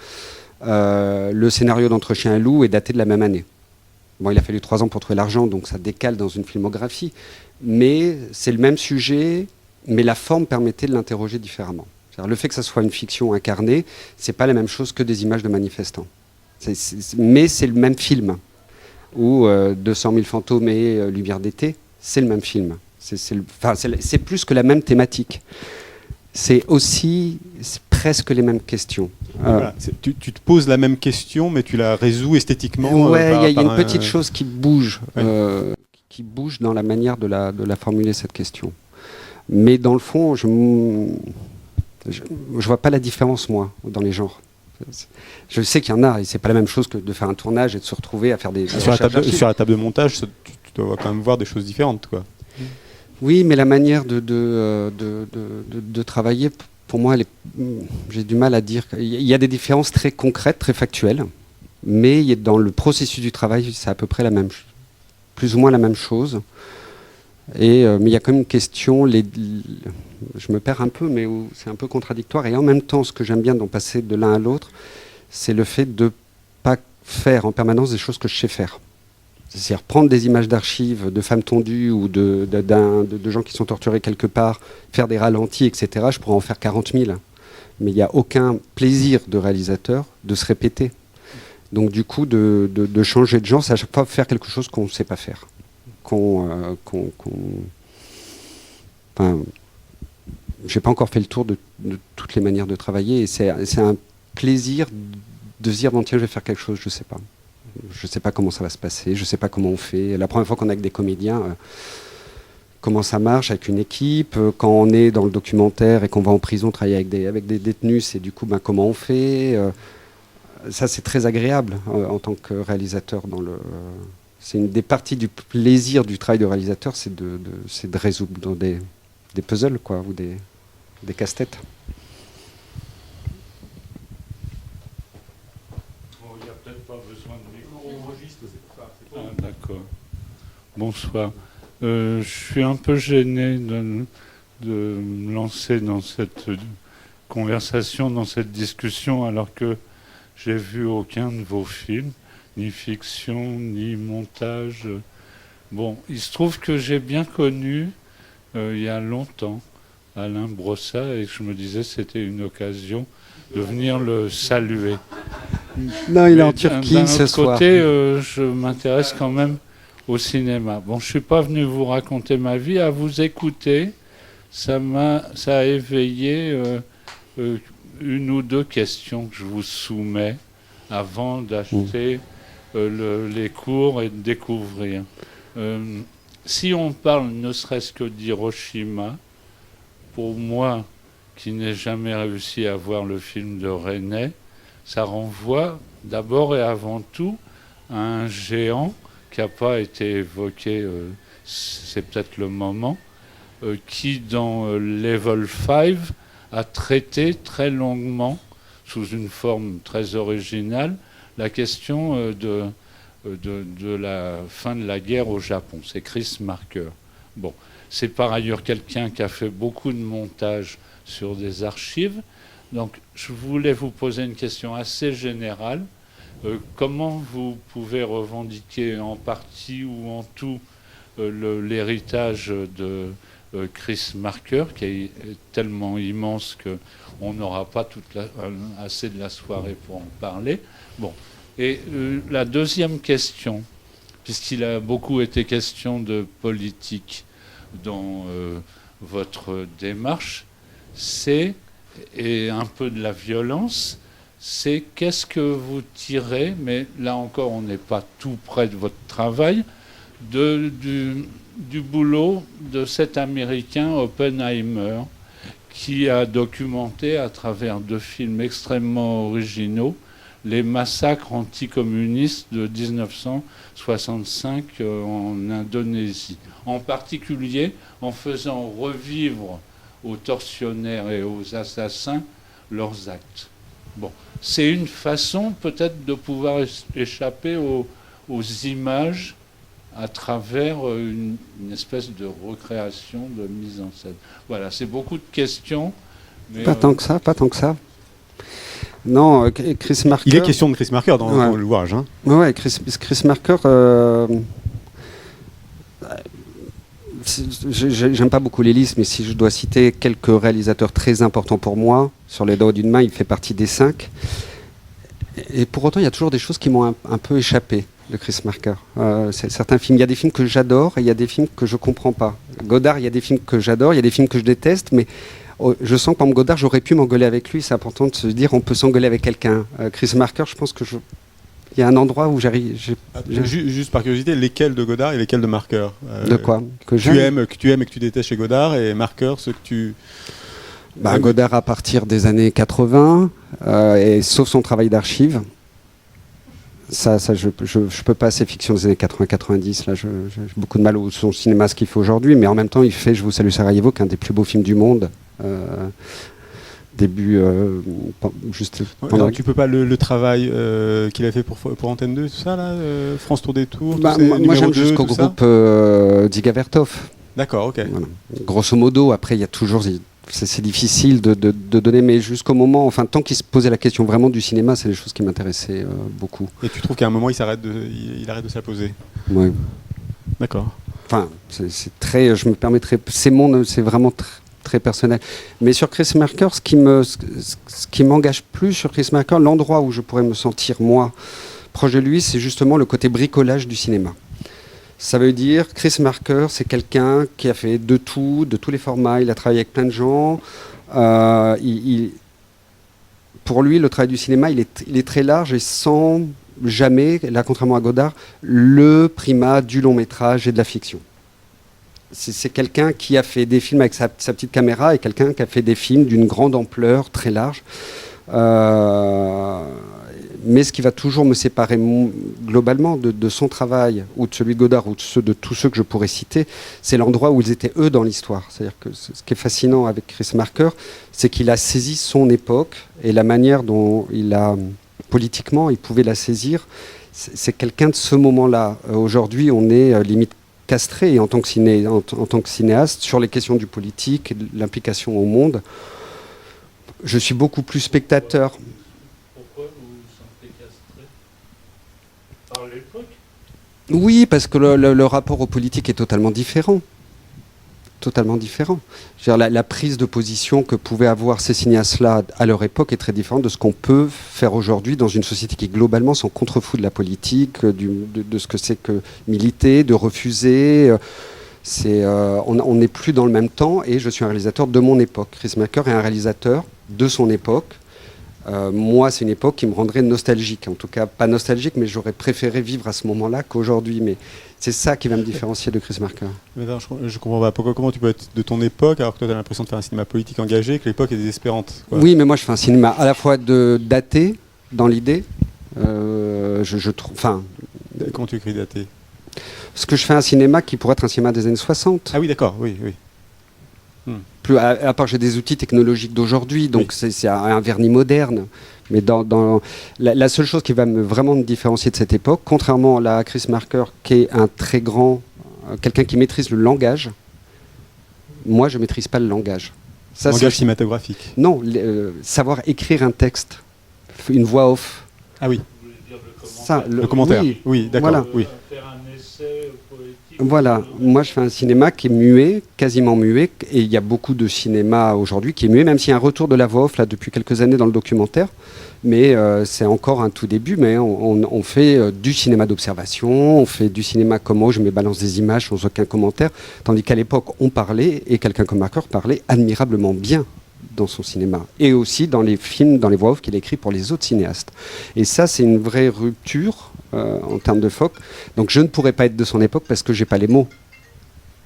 Le scénario d'Entre chien et loup est daté de la même année. Bon, il a fallu 3 ans pour trouver l'argent, donc ça décale dans une filmographie. Mais c'est le même sujet, mais la forme permettait de l'interroger différemment. C'est-à-dire, le fait que ça soit une fiction incarnée, c'est pas la même chose que des images de manifestants. Mais c'est le même film. Ou 200 000 fantômes et Lumière d'été, c'est le même film. C'est plus que la même thématique. C'est presque les mêmes questions. Voilà, tu te poses la même question, mais tu la résous esthétiquement. Ouais, il y a une petite chose qui bouge dans la manière de la formuler, cette question. Mais dans le fond, je vois pas la différence, moi, dans les genres. Je sais qu'il y en a, et c'est pas la même chose que de faire un tournage et de se retrouver à faire des sur la table de montage, tu dois quand même voir des choses différentes, quoi. Oui, mais la manière de travailler, pour moi, j'ai du mal à dire. Il y a des différences très concrètes, très factuelles, mais dans le processus du travail, c'est à peu près plus ou moins la même chose. Mais il y a quand même une question, je me perds un peu, mais c'est un peu contradictoire. Et en même temps, ce que j'aime bien d'en passer de l'un à l'autre, c'est le fait de pas faire en permanence des choses que je sais faire. C'est-à-dire prendre des images d'archives de femmes tondues ou de gens qui sont torturés quelque part, faire des ralentis, etc. Je pourrais en faire 40 000. Mais il n'y a aucun plaisir de réalisateur de se répéter. Donc du coup, de changer de genre, c'est à chaque fois faire quelque chose qu'on ne sait pas faire. Enfin, j'ai pas encore fait le tour de toutes les manières de travailler. Et c'est un plaisir de se dire, bon tiens, je vais faire quelque chose, je sais pas. Je sais pas comment ça va se passer, je sais pas comment on fait. La première fois qu'on est avec des comédiens, comment ça marche avec une équipe, quand on est dans le documentaire et qu'on va en prison travailler avec des détenus, c'est du coup comment on fait. Ça c'est très agréable en tant que réalisateur. C'est une des parties du plaisir du travail de réalisateur, c'est de résoudre dans des puzzles quoi, ou des casse-têtes. Il n'y a peut-être pas besoin de micro. On enregistre, c'est pas. Ah, d'accord. Bonsoir. Je suis un peu gêné de me lancer dans cette conversation, dans cette discussion, alors que j'ai vu aucun de vos films, ni fiction, ni montage. Bon, il se trouve que j'ai bien connu, il y a longtemps, Alain Brossat, et je me disais que c'était une occasion de venir le saluer. Non, il est en Turquie ce soir. D'un autre côté, je m'intéresse quand même au cinéma. Bon, je ne suis pas venu vous raconter ma vie, à vous écouter, ça a éveillé une ou deux questions que je vous soumets avant d'acheter les cours et de découvrir. Si on parle ne serait-ce que d'Hiroshima, pour moi, qui n'ai jamais réussi à voir le film de René, ça renvoie d'abord et avant tout à un géant qui n'a pas été évoqué, c'est peut-être le moment, qui dans Level 5 a traité très longuement, sous une forme très originale, la question de la fin de la guerre au Japon. C'est Chris Marker. Bon, c'est par ailleurs quelqu'un qui a fait beaucoup de montages sur des archives. Donc, je voulais vous poser une question assez générale. Comment vous pouvez revendiquer en partie ou en tout l'héritage de Chris Marker, qui est tellement immense qu'on n'aura pas assez de la soirée pour en parler. Bon. Et la deuxième question, puisqu'il a beaucoup été question de politique dans votre démarche, et un peu de la violence, c'est qu'est-ce que vous tirez, mais là encore on n'est pas tout près de votre travail, du boulot de cet Américain Oppenheimer, qui a documenté à travers 2 films extrêmement originaux les massacres anticommunistes de 1965 en Indonésie, en particulier en faisant revivre aux tortionnaires et aux assassins leurs actes. Bon, c'est une façon peut-être de pouvoir échapper aux images à travers une espèce de recréation, de mise en scène. Voilà, c'est beaucoup de questions. Mais pas tant que ça. Non, Chris Marker... Il est question de Chris Marker dans l'ouvrage. Hein. Oui, Chris Marker... j'aime pas beaucoup les listes, mais si je dois citer quelques réalisateurs très importants pour moi, sur les doigts d'une main, il fait partie des 5. Et pour autant, il y a toujours des choses qui m'ont un peu échappé de Chris Marker. Certains films, il y a des films que j'adore et il y a des films que je comprends pas. Godard, il y a des films que j'adore, il y a des films que je déteste, mais je sens que par exemple, Godard, j'aurais pu m'engueuler avec lui. C'est important de se dire on peut s'engueuler avec quelqu'un. Chris Marker, je pense que il y a un endroit où j'arrive. Juste par curiosité, lesquels de Godard et lesquels de Marker de quoi que tu aimes et que tu détestes chez Godard, et Marker, ceux que tu... Godard à partir des années 80, et sauf son travail d'archives. Ça, je peux pas, assez fiction des années 80-90, là j'ai beaucoup de mal au son cinéma, ce qu'il fait aujourd'hui, mais en même temps il fait Je vous salue Sarajevo, qui est un des plus beaux films du monde. Début juste pendant... Tu peux pas le travail qu'il a fait pour Antenne 2, tout ça là, France Tour des Tours, moi j'aime jusqu'au groupe Dziga Vertov. D'accord, ok. Voilà. Grosso modo, après il y a toujours c'est difficile de donner, mais jusqu'au moment, enfin, tant qu'il se posait la question vraiment du cinéma, c'est des choses qui m'intéressaient beaucoup. Et tu trouves qu'à un moment, il arrête de se la poser? Oui. D'accord. Enfin, c'est très, je me permettrai, c'est vraiment très personnel. Mais sur Chris Marker, ce qui m'engage plus sur Chris Marker, l'endroit où je pourrais me sentir, moi, proche de lui, c'est justement le côté bricolage du cinéma. Ça veut dire, Chris Marker, c'est quelqu'un qui a fait de tout, de tous les formats, il a travaillé avec plein de gens. Pour lui, le travail du cinéma, il est très large et sans jamais, là, contrairement à Godard, le primat du long métrage et de la fiction. C'est quelqu'un qui a fait des films avec sa petite caméra et quelqu'un qui a fait des films d'une grande ampleur, très large. Mais ce qui va toujours me séparer globalement de son travail, ou de celui de Godard, ou de tous ceux que je pourrais citer, c'est l'endroit où ils étaient, eux, dans l'histoire. C'est-à-dire que ce qui est fascinant avec Chris Marker, c'est qu'il a saisi son époque et la manière dont politiquement, il pouvait la saisir. C'est quelqu'un de ce moment-là. Aujourd'hui, on est limite castré en tant que cinéaste sur les questions du politique et de l'implication au monde. Je suis beaucoup plus spectateur. Pourquoi vous vous sentez castré par l'époque? Oui, parce que le rapport aux politiques est totalement différent. Totalement différent. Je veux dire, la prise de position que pouvaient avoir ces cinéastes-là à leur époque est très différente de ce qu'on peut faire aujourd'hui dans une société qui globalement s'en contrefout de la politique, de ce que c'est que militer, de refuser. On n'est plus dans le même temps et je suis un réalisateur de mon époque. Chris Marker est un réalisateur de son époque. Moi, c'est une époque qui me rendrait nostalgique. En tout cas, pas nostalgique, mais j'aurais préféré vivre à ce moment-là qu'aujourd'hui. Mais c'est ça qui va me différencier de Chris Marker. Mais non, je comprends pas. Comment tu peux être de ton époque alors que toi, tu as l'impression de faire un cinéma politique engagé et que l'époque est désespérante, quoi. Oui, mais moi, je fais un cinéma à la fois daté dans l'idée. Je trouve. Enfin. Comment tu écris daté? Parce que je fais un cinéma qui pourrait être un cinéma des années 60. Ah oui, d'accord, oui. Plus, à part j'ai des outils technologiques d'aujourd'hui, donc oui. C'est un vernis moderne. Mais la seule chose qui va vraiment me différencier de cette époque, contrairement à Chris Marker, qui est un très grand, quelqu'un qui maîtrise le langage, moi je ne maîtrise pas le langage. Langage cinématographique? Non, savoir écrire un texte, une voix off. Ah oui. Vous voulez dire le commentaire? Le commentaire, oui, d'accord. Voilà. Oui. Faire un essai poétique. Voilà, moi je fais un cinéma qui est muet, quasiment muet, et il y a beaucoup de cinéma aujourd'hui qui est muet, même s'il y a un retour de la voix off là, depuis quelques années dans le documentaire, mais c'est encore un tout début, mais on fait du cinéma d'observation, on fait du cinéma comme moi, je me balance des images sans aucun commentaire, tandis qu'à l'époque on parlait, et quelqu'un comme Marker parlait admirablement bien dans son cinéma, et aussi dans les films, dans les voix off qu'il écrit pour les autres cinéastes. Et ça, c'est une vraie rupture en termes de phoque. Donc je ne pourrais pas être de son époque parce que j'ai pas les mots.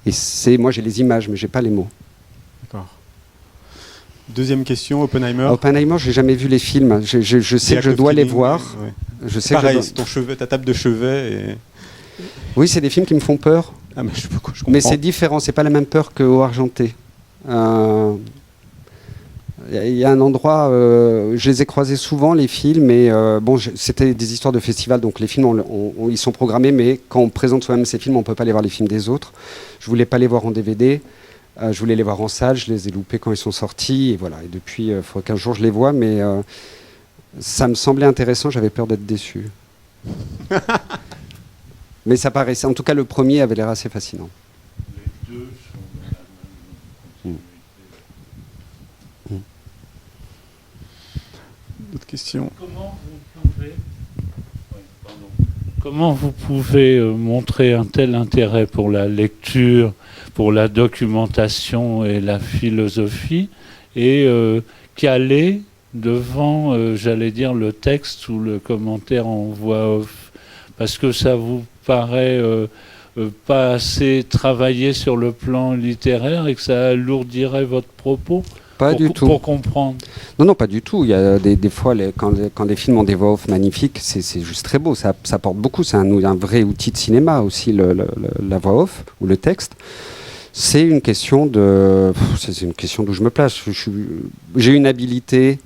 Et moi j'ai les images, mais j'ai pas les mots. D'accord. Deuxième question, Oppenheimer. Oppenheimer, j'ai jamais vu les films. Je sais que je dois les voir. Ouais. Je sais pareil, que c'est ton chevet, ta table de chevet. Et... Oui, c'est des films qui me font peur. Ah, mais je comprends. Mais c'est différent, c'est pas la même peur qu'au Argenté. Il y a un endroit, je les ai croisés souvent, les films, et c'était des histoires de festival, donc les films, ils sont programmés, mais quand on présente soi-même ces films, on ne peut pas aller voir les films des autres. Je ne voulais pas les voir en DVD, je voulais les voir en salle, je les ai loupés quand ils sont sortis, et voilà. Et depuis, il faut qu'un jour je les vois, mais ça me semblait intéressant, j'avais peur d'être déçu. Mais ça paraissait, en tout cas le premier avait l'air assez fascinant. Les deux sont dans la même continuité. D'autres questions? Comment vous pouvez montrer un tel intérêt pour la lecture, pour la documentation et la philosophie, et caler devant, j'allais dire, le texte ou le commentaire en voix off? Parce que ça vous paraît pas assez travaillé sur le plan littéraire et que ça alourdirait votre propos? Pas du tout. Pour comprendre. Non, pas du tout. Il y a des fois, quand des films ont des voix off magnifiques, c'est juste très beau. Ça apporte beaucoup. C'est un vrai outil de cinéma aussi, la voix off ou le texte. C'est une question d'où je me place. J'ai une habilité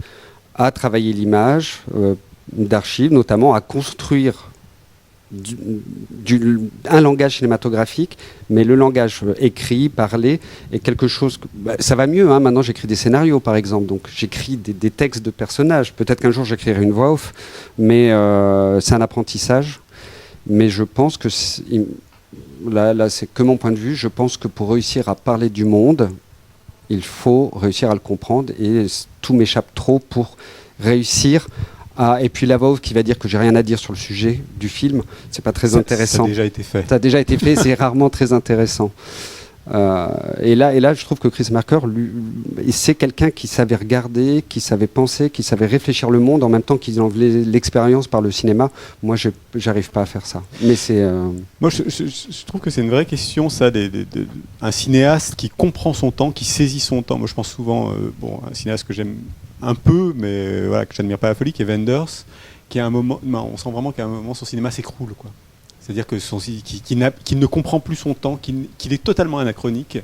à travailler l'image d'archives, notamment à construire un langage cinématographique, mais le langage écrit, parlé, est quelque chose... ça va mieux, hein, maintenant j'écris des scénarios par exemple, donc j'écris des textes de personnages. Peut-être qu'un jour j'écrirai une voix off, mais c'est un apprentissage. Mais je pense que, là c'est que mon point de vue, je pense que pour réussir à parler du monde, il faut réussir à le comprendre, et tout m'échappe trop pour réussir à... Et puis la voix off qui va dire que j'ai rien à dire sur le sujet du film, c'est pas très intéressant. Ça a déjà été fait. Ça a déjà été fait, c'est rarement très intéressant. Et là, je trouve que Chris Marker, c'est quelqu'un qui savait regarder, qui savait penser, qui savait réfléchir le monde en même temps qu'il en faisait l'expérience par le cinéma. Moi, j'arrive pas à faire ça. Mais c'est... Moi, je trouve que c'est une vraie question, ça, un cinéaste qui comprend son temps, qui saisit son temps. Moi, je pense souvent, un cinéaste que j'aime un peu, mais voilà, que j'admire pas la folie, qui est Wenders, qui à un moment, on sent vraiment qu'à un moment, son cinéma s'écroule, quoi. C'est-à-dire que qu'il ne comprend plus son temps, qu'il est totalement anachronique,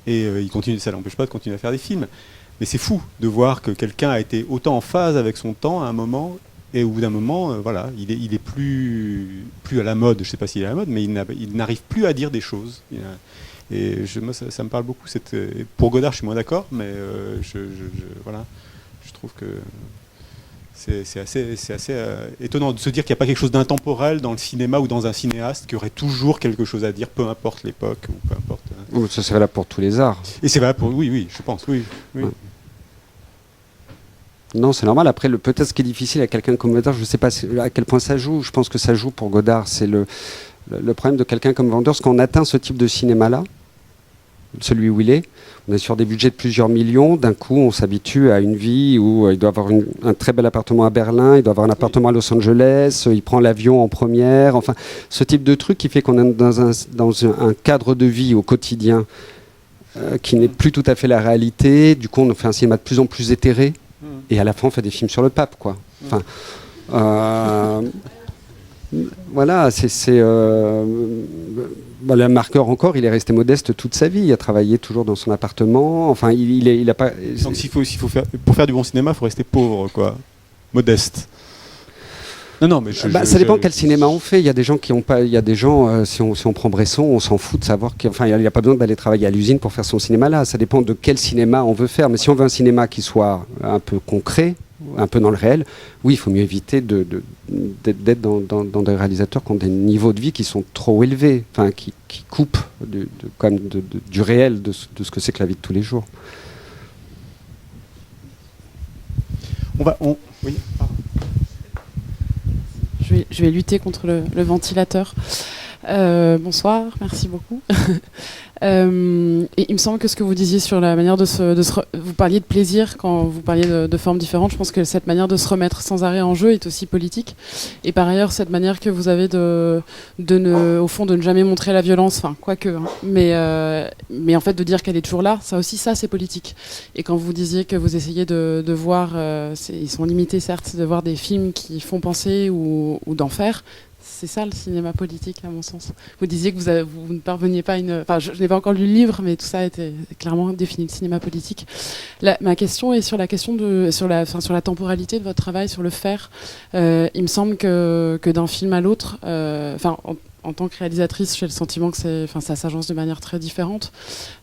et il continue, ça l'empêche pas de continuer à faire des films. Mais c'est fou de voir que quelqu'un a été autant en phase avec son temps à un moment, et au bout d'un moment, voilà, il est plus à la mode. Je sais pas s'il est à la mode, mais il n'arrive plus à dire des choses. Et moi, ça me parle beaucoup. Pour Godard, je suis moins d'accord, mais voilà, je trouve que c'est assez étonnant de se dire qu'il n'y a pas quelque chose d'intemporel dans le cinéma ou dans un cinéaste qui aurait toujours quelque chose à dire, peu importe l'époque ou peu importe. Ça, c'est valable pour tous les arts. Et c'est valable pour... Oui, je pense, oui. Ouais. Non, c'est normal. Après, peut-être ce qui est difficile à quelqu'un comme Godard, je ne sais pas à quel point ça joue. Je pense que ça joue pour Godard. C'est le problème de quelqu'un comme Wenders, quand on atteint ce type de cinéma-là, celui où il est, on est sur des budgets de plusieurs millions. D'un coup, on s'habitue à une vie où il doit avoir un très bel appartement à Berlin, il doit avoir un appartement à Los Angeles, il prend l'avion en première. Enfin, ce type de truc qui fait qu'on est dans un cadre de vie au quotidien qui n'est plus tout à fait la réalité. Du coup, on fait un cinéma de plus en plus éthéré. Et à la fin, on fait des films sur le pape, quoi. Enfin, voilà, le Marqueur encore, il est resté modeste toute sa vie. Il a travaillé toujours dans son appartement. Enfin, il a pas. Donc, pour faire du bon cinéma, il faut rester pauvre, quoi, modeste. Non, mais ça dépend quel cinéma on fait. Il y a des gens qui ont pas. Il y a des gens, si on prend Bresson, on s'en fout de savoir il n'y a pas besoin d'aller travailler à l'usine pour faire son cinéma là. Ça dépend de quel cinéma on veut faire. Mais si on veut un cinéma qui soit un peu concret, un peu dans le réel, oui, il faut mieux éviter d'être dans des réalisateurs qui ont des niveaux de vie qui sont trop élevés, enfin qui coupent du réel, de ce que c'est que la vie de tous les jours. Oui. Je vais lutter contre le ventilateur. Bonsoir, merci beaucoup. Et il me semble que ce que vous disiez sur la manière vous parliez de plaisir quand vous parliez de formes différentes. Je pense que cette manière de se remettre sans arrêt en jeu est aussi politique. Et par ailleurs, cette manière que vous avez au fond, de ne jamais montrer la violence, enfin, quoique, hein, mais en fait de dire qu'elle est toujours là, ça c'est politique. Et quand vous disiez que vous essayez de voir, ils sont limités certes, de voir des films qui font penser ou d'en faire. C'est ça le cinéma politique, à mon sens. Vous disiez que vous ne parveniez pas à une... Enfin, je n'ai pas encore lu le livre, mais tout ça était clairement défini le cinéma politique. Ma question est sur la question sur la temporalité de votre travail, sur le faire. Il me semble que d'un film à l'autre, en tant que réalisatrice, j'ai le sentiment que ça s'agence de manière très différente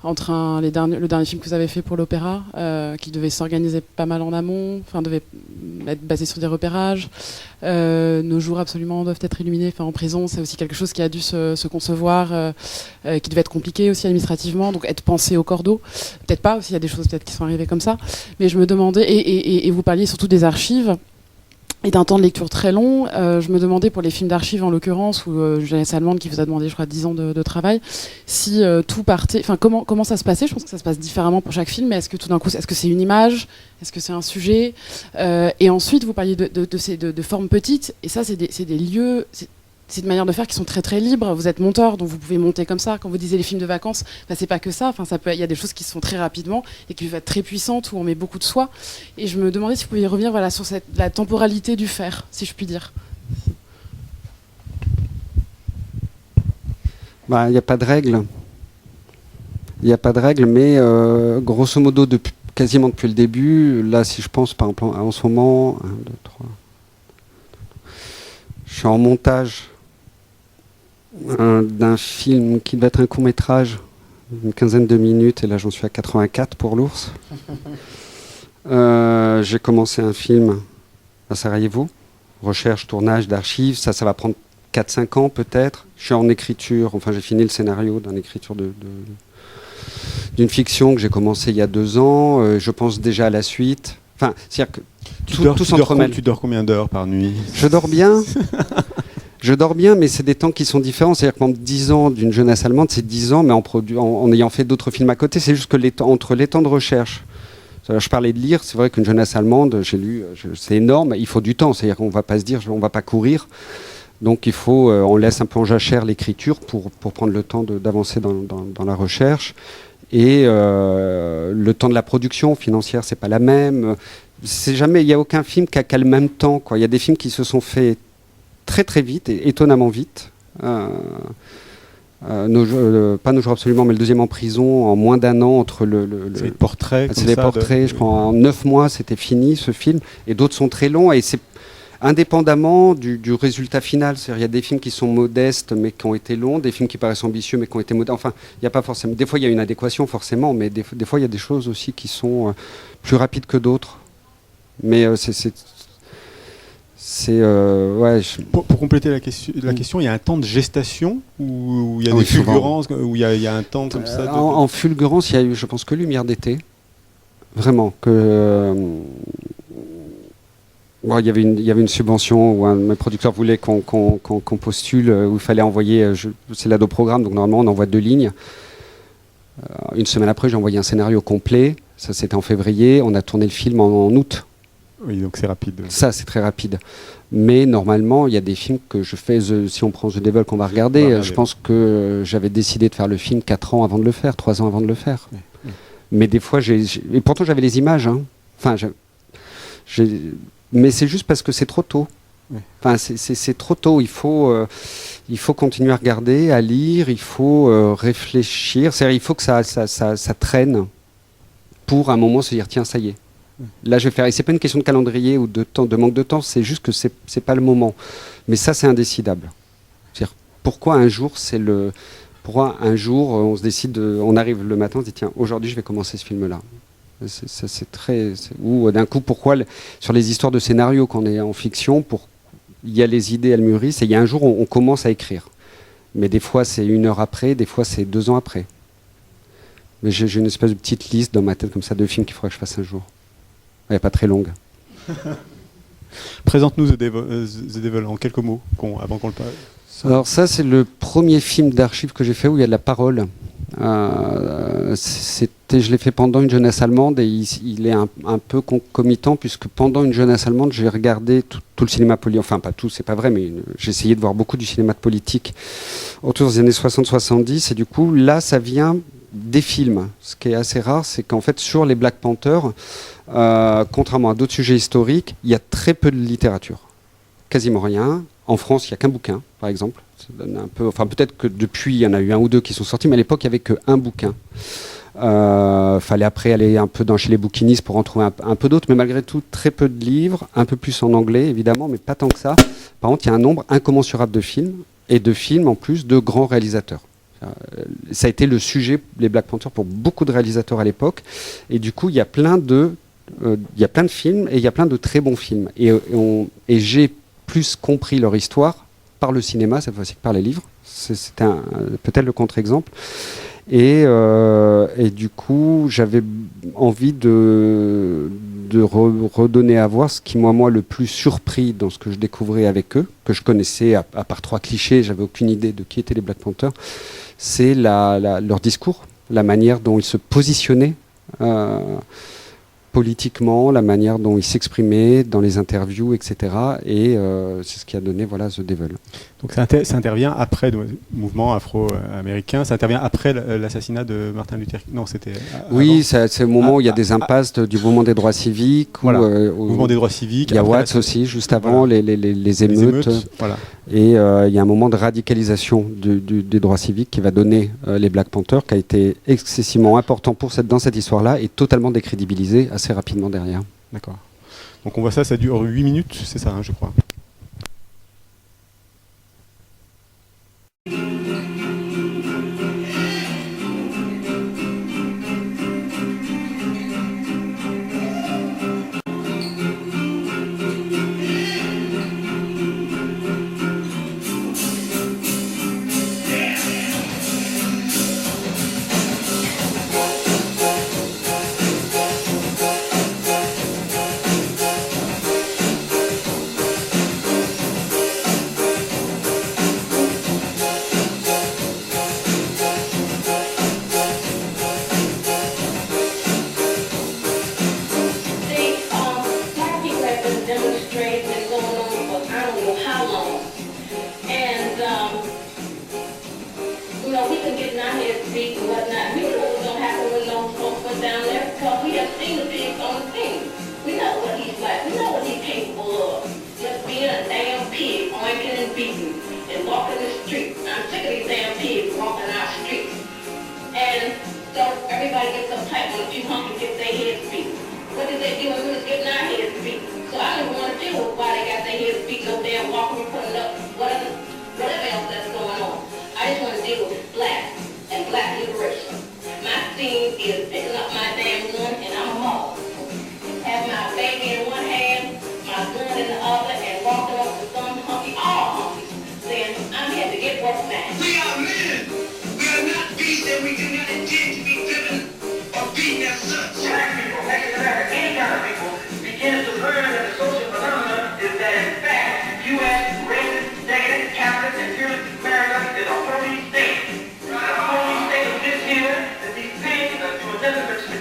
entre le dernier film que vous avez fait pour l'opéra, qui devait s'organiser pas mal en amont, devait être basé sur des repérages. Nos jours absolument doivent être illuminés. En prison, c'est aussi quelque chose qui a dû se concevoir, qui devait être compliqué aussi administrativement, donc être pensé au cordeau. Peut-être pas, aussi il y a des choses peut-être qui sont arrivées comme ça. Mais je me demandais, et vous parliez surtout des archives, et d'un temps de lecture très long. Je me demandais pour les films d'archives en l'occurrence, où Jeunesse allemande qui vous a demandé je crois 10 ans de travail, si tout partait, comment ça se passait. Je pense que ça se passe différemment pour chaque film, mais est-ce que tout d'un coup, est-ce que c'est une image, est-ce que c'est un sujet, et ensuite vous parliez de formes petites, et ça c'est des lieux, c'est une manière de faire qui sont très très libres. Vous êtes monteur, donc vous pouvez monter comme ça. Quand vous disiez les films de vacances, c'est pas que ça. Il y a des choses qui se font très rapidement et qui peuvent être très puissantes, où on met beaucoup de soi. Et je me demandais si vous pouviez revenir sur la temporalité du faire, si je puis dire. Il n'y a pas de règle. Il n'y a pas de règle, mais grosso modo, quasiment depuis le début, là, si je pense par exemple en ce moment, 1, 2, 3, je suis en montage d'un film qui devait être un court-métrage, une quinzaine de minutes, et là j'en suis à 84 pour l'ours. J'ai commencé un film à Sarajevo, recherche, tournage d'archives, ça va prendre 4-5 ans peut-être. Je suis en écriture, enfin j'ai fini le scénario d'une écriture d'une fiction que j'ai commencé il y a 2 ans. Je pense déjà à la suite. Enfin, c'est-à-dire que tout s'entremêle. Tu dors combien d'heures par nuit? Je dors bien. Je dors bien, mais c'est des temps qui sont différents. C'est-à-dire que 10 ans d'une jeunesse allemande, c'est 10 ans, mais en ayant fait d'autres films à côté. C'est juste que entre les temps de recherche, je parlais de lire, c'est vrai qu'une jeunesse allemande, j'ai lu, c'est énorme, il faut du temps. C'est-à-dire qu'on ne va pas se dire, on ne va pas courir. Donc il faut, on laisse un peu en jachère l'écriture pour prendre le temps d'avancer dans la recherche. Et le temps de la production financière, c'est pas la même. C'est jamais, il n'y a aucun film qui a le même temps, quoi. Il y a des films qui se sont faits très très vite et étonnamment vite. Pas Nos jours absolument, mais le deuxième en prison en moins d'1 an entre c'est les portraits. C'est les portraits. Je crois en 9 mois c'était fini ce film. Et d'autres sont très longs et c'est indépendamment du résultat final. C'est-à-dire, il y a des films qui sont modestes mais qui ont été longs, des films qui paraissent ambitieux mais qui ont été modestes. Enfin, il n'y a pas forcément. Des fois, il y a une adéquation forcément, mais des fois, il y a des choses aussi qui sont plus rapides que d'autres. Mais ouais, pour compléter la question, il y a un temps de gestation où il y a des fulgurances, où il y a un temps comme ça. En fulgurance, il y a eu, je pense, que Lumière d'été. Vraiment, bon, il y avait une subvention où un de mes producteurs voulait qu'on postule, où il fallait envoyer, c'est l'ado-programme, donc normalement on envoie 2 lignes. Une semaine après, j'ai envoyé un scénario complet, ça c'était en février, on a tourné le film en août. Oui, donc c'est rapide. Ça, c'est très rapide. Mais normalement, il y a des films que je fais, si on prend The Devil qu'on va regarder, je pense que j'avais décidé de faire le film 4 ans avant de le faire, 3 ans avant de le faire. Oui. Mais des fois, et pourtant j'avais les images. Hein. Enfin, mais c'est juste parce que c'est trop tôt. Oui. Enfin, c'est trop tôt. Il faut continuer à regarder, à lire, il faut réfléchir. C'est-à-dire, il faut que ça traîne pour un moment se dire tiens, ça y est. Là, je vais faire. Et c'est pas une question de calendrier ou de temps, de manque de temps. C'est juste que c'est pas le moment. Mais ça, c'est indécidable. C'est-à-dire, pourquoi un jour on se décide, on arrive le matin, on se dit tiens, aujourd'hui, je vais commencer ce film-là. Ou d'un coup, pourquoi sur les histoires de scénario qu'on est en fiction, il y a les idées, elles mûrissent, et il y a un jour où on commence à écrire. Mais des fois, c'est 1 heure après, des fois, c'est 2 ans après. Mais j'ai une espèce de petite liste dans ma tête comme ça de films qu'il faudrait que je fasse un jour. Elle n'est pas très longue. Présente-nous The Devil en quelques mots, avant qu'on le parle. Alors ça, c'est le premier film d'archives que j'ai fait où il y a de la parole. Je l'ai fait pendant une jeunesse allemande et il est un peu concomitant puisque pendant une jeunesse allemande, j'ai regardé tout le cinéma politique. Enfin, pas tout, c'est pas vrai, mais j'ai essayé de voir beaucoup du cinéma politique autour des années 60-70 et du coup, là, ça vient des films. Ce qui est assez rare, c'est qu'en fait, sur les Black Panthers, contrairement à d'autres sujets historiques, il y a très peu de littérature. Quasiment rien. En France, il n'y a qu'un bouquin, par exemple. Enfin, peut-être que depuis, il y en a eu 1 ou 2 qui sont sortis, mais à l'époque, il n'y avait qu'un bouquin. Fallait après aller un peu chez les bouquinistes pour en trouver un peu d'autres, mais malgré tout, très peu de livres, un peu plus en anglais, évidemment, mais pas tant que ça. Par contre, il y a un nombre incommensurable de films, et de films, en plus, de grands réalisateurs. Ça a été le sujet, les Black Panthers, pour beaucoup de réalisateurs à l'époque. Et du coup, il y a plein de films et il y a plein de très bons films. Et j'ai plus compris leur histoire par le cinéma, cette fois-ci, que par les livres. C'était peut-être le contre-exemple. Et du coup, j'avais envie de redonner à voir ce qui, moi, le plus surpris dans ce que je découvrais avec eux, que je connaissais à part 3 clichés, j'avais aucune idée de qui étaient les Black Panthers, c'est leur discours, la manière dont ils se positionnaient politiquement, la manière dont ils s'exprimaient dans les interviews, etc. Et c'est ce qui a donné The Devil. Donc ça intervient après le mouvement afro-américain, ça intervient après l'assassinat de Martin Luther King. Non, c'était oui, c'est au moment où il y a des impasses du mouvement des droits civiques. Voilà, mouvement des droits civiques. Il y a Watts aussi, juste avant les émeutes. Voilà. Et il y a un moment de radicalisation des droits civiques qui va donner les Black Panthers, qui a été excessivement important dans cette histoire-là et totalement décrédibilisé assez rapidement derrière. D'accord. Donc on voit ça dure 8 minutes, c'est ça, je crois.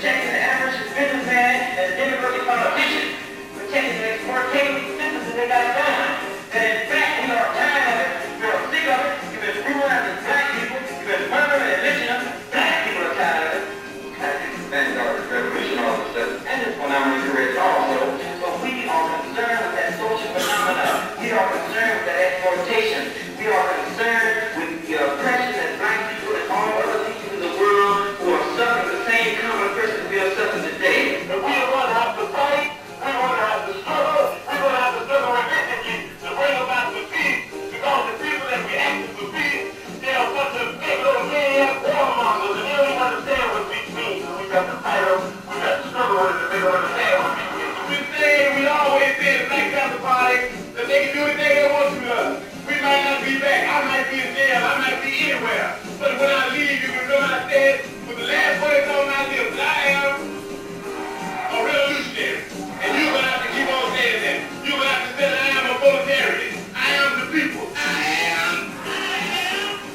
protecting the average businessman and the democratic politician, protecting the exploitative businesses that got done. And in fact, we are tired of it, we are sick of it, you've been brutalizing black people, you've been murdering and lynching them, black people are tired of it. Black people thank God for revolution all of a sudden, and it's phenomenally correct also. So we are concerned with that social phenomenon. We are concerned with that exploitation. We are concerned with the oppression that black people and all other people in the world who are suffering the same common oppression we are suffering today. And we are going to have to fight. We're going to have to struggle. We're going to have to struggle relentlessly to bring about the peace. Because the people that we ask for peace, they are such a big little maniac warmongers, and they don't even understand what peace means. So we got to fight them. We got to struggle with it to make them understand what peace means. We say, we always say in the Black Panther Party that they can do anything they want to us. We might not be back. I might be in jail. I might be anywhere. But when I leave, you can know I said, with the last words on my lips, that I am a revolutionary. And you're going to have to keep on saying that. You're going to have to say that I am a proletariat. I am the people. I am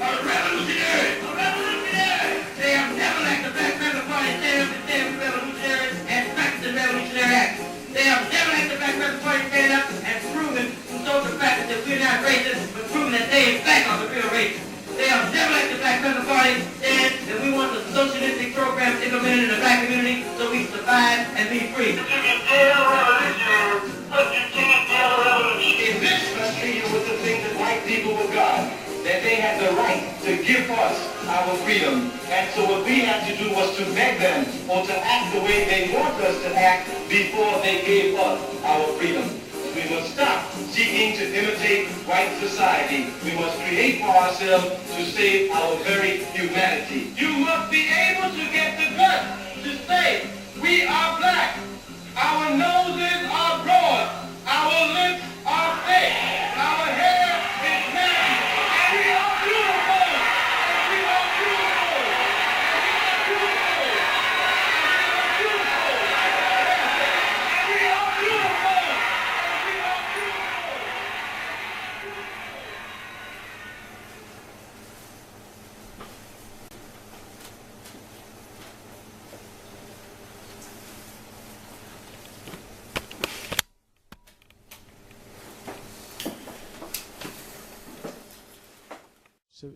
a revolutionary. A revolutionary. They have never like the Black Panther Party stand up and say we're revolutionary and practice the Revolutionary Act. They have never like the Black Panther Party stand up and proven and show the fact that we're not racist, but proven that they in fact are the real racists. They have never like the Black Panther Party stand that we want the socialistic programs implemented in the black community so we survive and be free. You can tell revolutionaries, but you can't tell revolutionaries. In this country, it was the thing that white people were God, that they had the right to give us our freedom. And so what we had to do was to beg them or to act the way they want us to act before they gave us our freedom. We must stop seeking to imitate white society. We must create for ourselves to save our very humanity. You must be able to get the guts to say, we are black. Our noses are broad. Our lips are thick. Our hair is matted. And we are beautiful. And we are beautiful. And we are beautiful. And we are beautiful.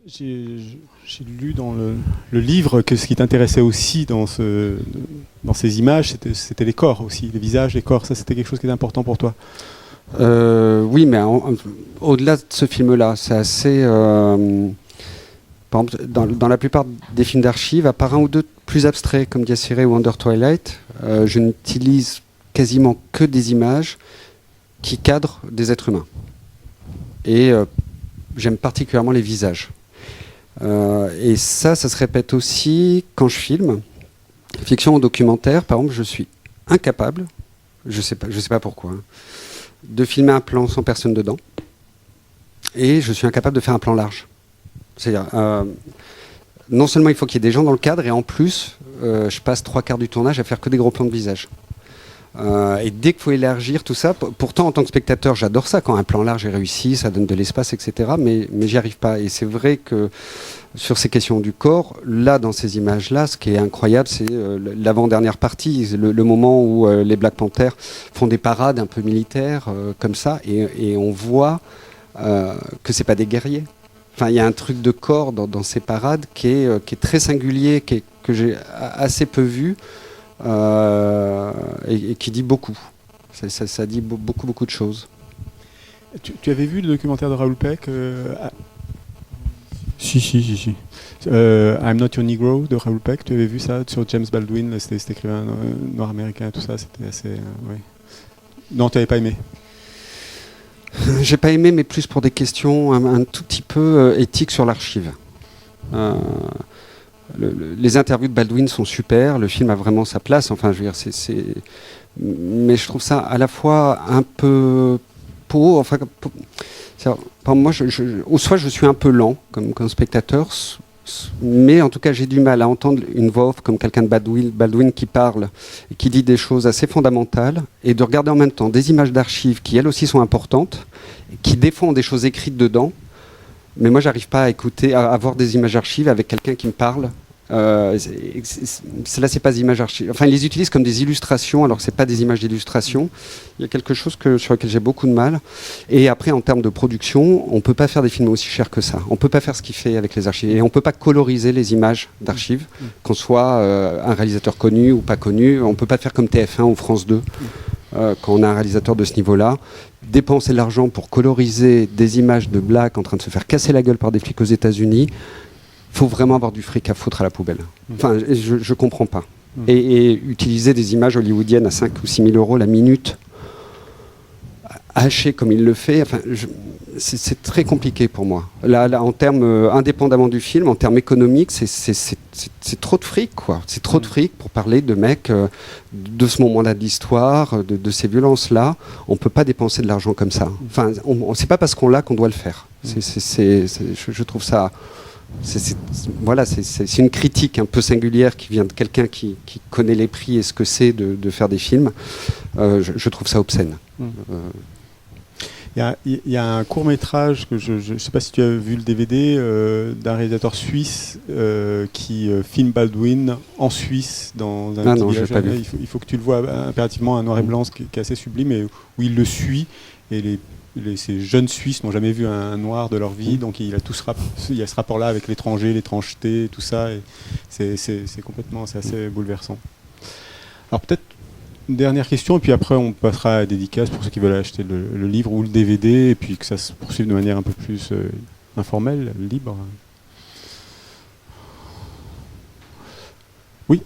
J'ai lu dans le livre que ce qui t'intéressait aussi dans ces images, c'était les corps aussi, les visages, les corps. Ça, c'était quelque chose qui était important pour toi. Oui, mais au-delà de ce film-là, c'est assez... par exemple, dans la plupart des films d'archives, à part un ou deux plus abstraits, comme Diaciré ou Under Twilight, je n'utilise quasiment que des images qui cadrent des êtres humains. Et j'aime particulièrement les visages. Et ça se répète aussi quand je filme. Fiction ou documentaire, par exemple, je suis incapable, je sais pas pourquoi, hein, de filmer un plan sans personne dedans. Et je suis incapable de faire un plan large. C'est-à-dire, non seulement il faut qu'il y ait des gens dans le cadre, et en plus, je passe 3/4 du tournage à faire que des gros plans de visage. Et dès qu'il faut élargir tout ça, pourtant en tant que spectateur j'adore ça, quand un plan large est réussi, ça donne de l'espace, etc. Mais j'y arrive pas. Et c'est vrai que sur ces questions du corps, là dans ces images-là, ce qui est incroyable, c'est l'avant-dernière partie, le moment où les Black Panthers font des parades un peu militaires comme ça, et on voit que c'est pas des guerriers. Enfin, il y a un truc de corps dans ces parades qui est très singulier, que j'ai assez peu vu. Et qui dit beaucoup. Ça dit beaucoup de choses. Tu avais vu le documentaire de Raoul Peck Si. I'm Not Your Negro de Raoul Peck. Tu avais vu ça sur James Baldwin, cet écrivain noir américain, tout ça. C'était assez. Ouais. Non, tu n'avais pas aimé. J'ai pas aimé, mais plus pour des questions un tout petit peu éthiques sur l'archive. Les interviews de Baldwin sont super, le film a vraiment sa place, enfin je veux dire, mais je trouve ça à la fois un peu pauvre, enfin, moi, soit je suis un peu lent comme spectateur, mais en tout cas j'ai du mal à entendre une voix off comme quelqu'un de Baldwin qui parle et qui dit des choses assez fondamentales, et de regarder en même temps des images d'archives qui elles aussi sont importantes, qui défendent des choses écrites dedans. Mais moi, j'arrive pas à écouter, à voir des images d'archives avec quelqu'un qui me parle Là, c'est pas des images archives. Enfin, ils les utilisent comme des illustrations, alors que c'est pas des images d'illustration. Il y a quelque chose sur lequel j'ai beaucoup de mal. Et après, en termes de production, on peut pas faire des films aussi chers que ça. On peut pas faire ce qu'il fait avec les archives. Et on peut pas coloriser les images d'archives, qu'on soit un réalisateur connu ou pas connu. On peut pas faire comme TF1 ou France 2. Quand on a un réalisateur de ce niveau-là, dépenser de l'argent pour coloriser des images de Black en train de se faire casser la gueule par des flics aux États-Unis, faut vraiment avoir du fric à foutre à la poubelle. Enfin, je comprends pas. Et utiliser des images hollywoodiennes à 5 ou 6 000 euros la minute, haché comme il le fait, enfin, c'est très compliqué pour moi. Là, en termes, indépendamment du film, en termes économiques, c'est trop de fric, quoi. C'est trop de fric pour parler de mecs, de ce moment-là de l'histoire, de ces violences-là. On peut pas dépenser de l'argent comme ça. Enfin, c'est pas parce qu'on l'a qu'on doit le faire. Je trouve ça... Voilà, c'est une critique un peu singulière qui vient de quelqu'un qui connaît les prix et ce que c'est de faire des films. Je trouve ça obscène. Il y a un court-métrage que je ne sais pas si tu as vu le DVD d'un réalisateur suisse qui filme Baldwin en Suisse dans un petit village. Pas vu. Il faut que tu le vois impérativement, un noir et blanc qui est assez sublime, et où il le suit, et ces jeunes Suisses n'ont jamais vu un noir de leur vie, donc il y a ce rapport-là avec l'étranger, l'étrangeté, tout ça, et c'est assez bouleversant. Alors peut-être une dernière question, et puis après on passera à la dédicace pour ceux qui veulent acheter le livre ou le DVD, et puis que ça se poursuive de manière un peu plus informelle, libre. Oui.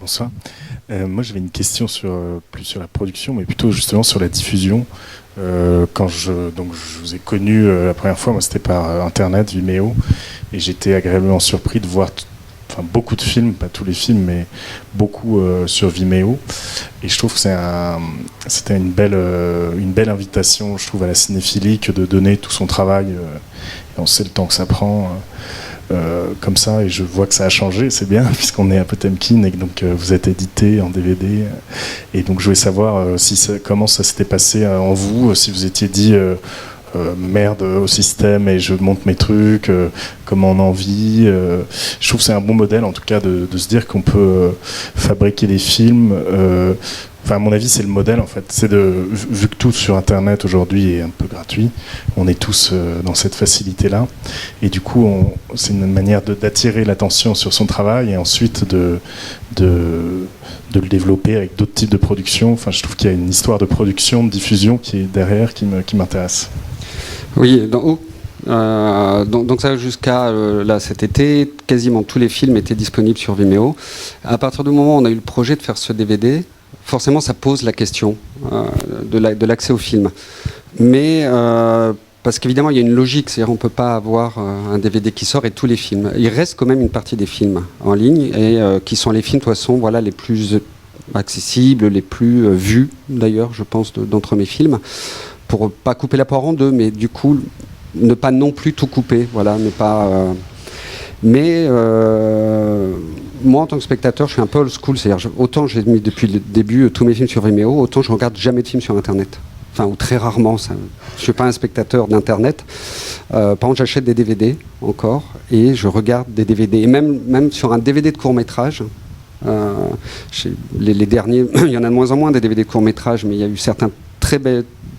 Bonsoir. Moi, j'avais une question plus sur la production, mais plutôt justement sur la diffusion. Quand je vous ai connu la première fois, moi c'était par Internet, Vimeo, et j'étais agréablement surpris de voir beaucoup de films, pas tous les films, mais beaucoup sur Vimeo. Et je trouve que c'était une belle invitation, je trouve, à la cinéphilie que de donner tout son travail. Et on sait le temps que ça prend. Comme ça, et je vois que ça a changé, c'est bien, puisqu'on est à Potemkin et donc vous êtes édité en DVD, et donc je voulais savoir comment ça s'était passé en vous, si vous étiez dit merde au système et je monte mes trucs, comment on en vit. Je trouve que c'est un bon modèle en tout cas de se dire qu'on peut fabriquer des films. Enfin, à mon avis, c'est le modèle, en fait. Vu que tout sur Internet aujourd'hui est un peu gratuit, on est tous dans cette facilité-là. Et du coup, c'est une manière d'attirer l'attention sur son travail et ensuite de le développer avec d'autres types de production. Enfin, je trouve qu'il y a une histoire de production, de diffusion qui est derrière, qui m'intéresse. Oui, donc ça jusqu'à là cet été, quasiment tous les films étaient disponibles sur Vimeo. À partir du moment où on a eu le projet de faire ce DVD, forcément, ça pose la question de l'accès au film. Mais parce qu'évidemment, il y a une logique, c'est-à-dire on ne peut pas avoir un DVD qui sort et tous les films. Il reste quand même une partie des films en ligne, et qui sont les films, de toute façon, voilà, les plus accessibles, les plus vus, d'ailleurs, je pense, d'entre mes films, pour pas couper la poire en deux, mais du coup, ne pas non plus tout couper, voilà, ne pas... moi, en tant que spectateur, je suis un peu old school. C'est-à-dire, autant j'ai mis depuis le début tous mes films sur Vimeo, autant je regarde jamais de films sur Internet. Enfin, ou très rarement. Je ne suis pas un spectateur d'Internet. Par contre, j'achète des DVD encore et je regarde des DVD. Et même sur un DVD de court-métrage, les derniers, il y en a de moins en moins des DVD de court-métrage, mais il y a eu certains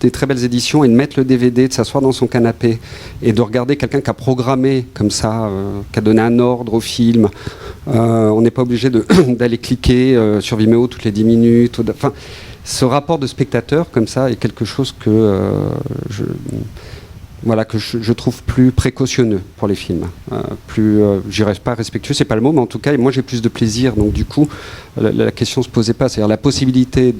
des très belles éditions, et de mettre le DVD, de s'asseoir dans son canapé et de regarder quelqu'un qui a programmé comme ça, qui a donné un ordre au film. On n'est pas obligé d'aller cliquer sur Vimeo toutes les 10 minutes. Enfin, ce rapport de spectateur comme ça est quelque chose que je trouve plus précautionneux pour les films. Je dirais pas respectueux, c'est pas le mot, mais en tout cas, moi j'ai plus de plaisir. Donc du coup, la question se posait pas. C'est-à-dire la possibilité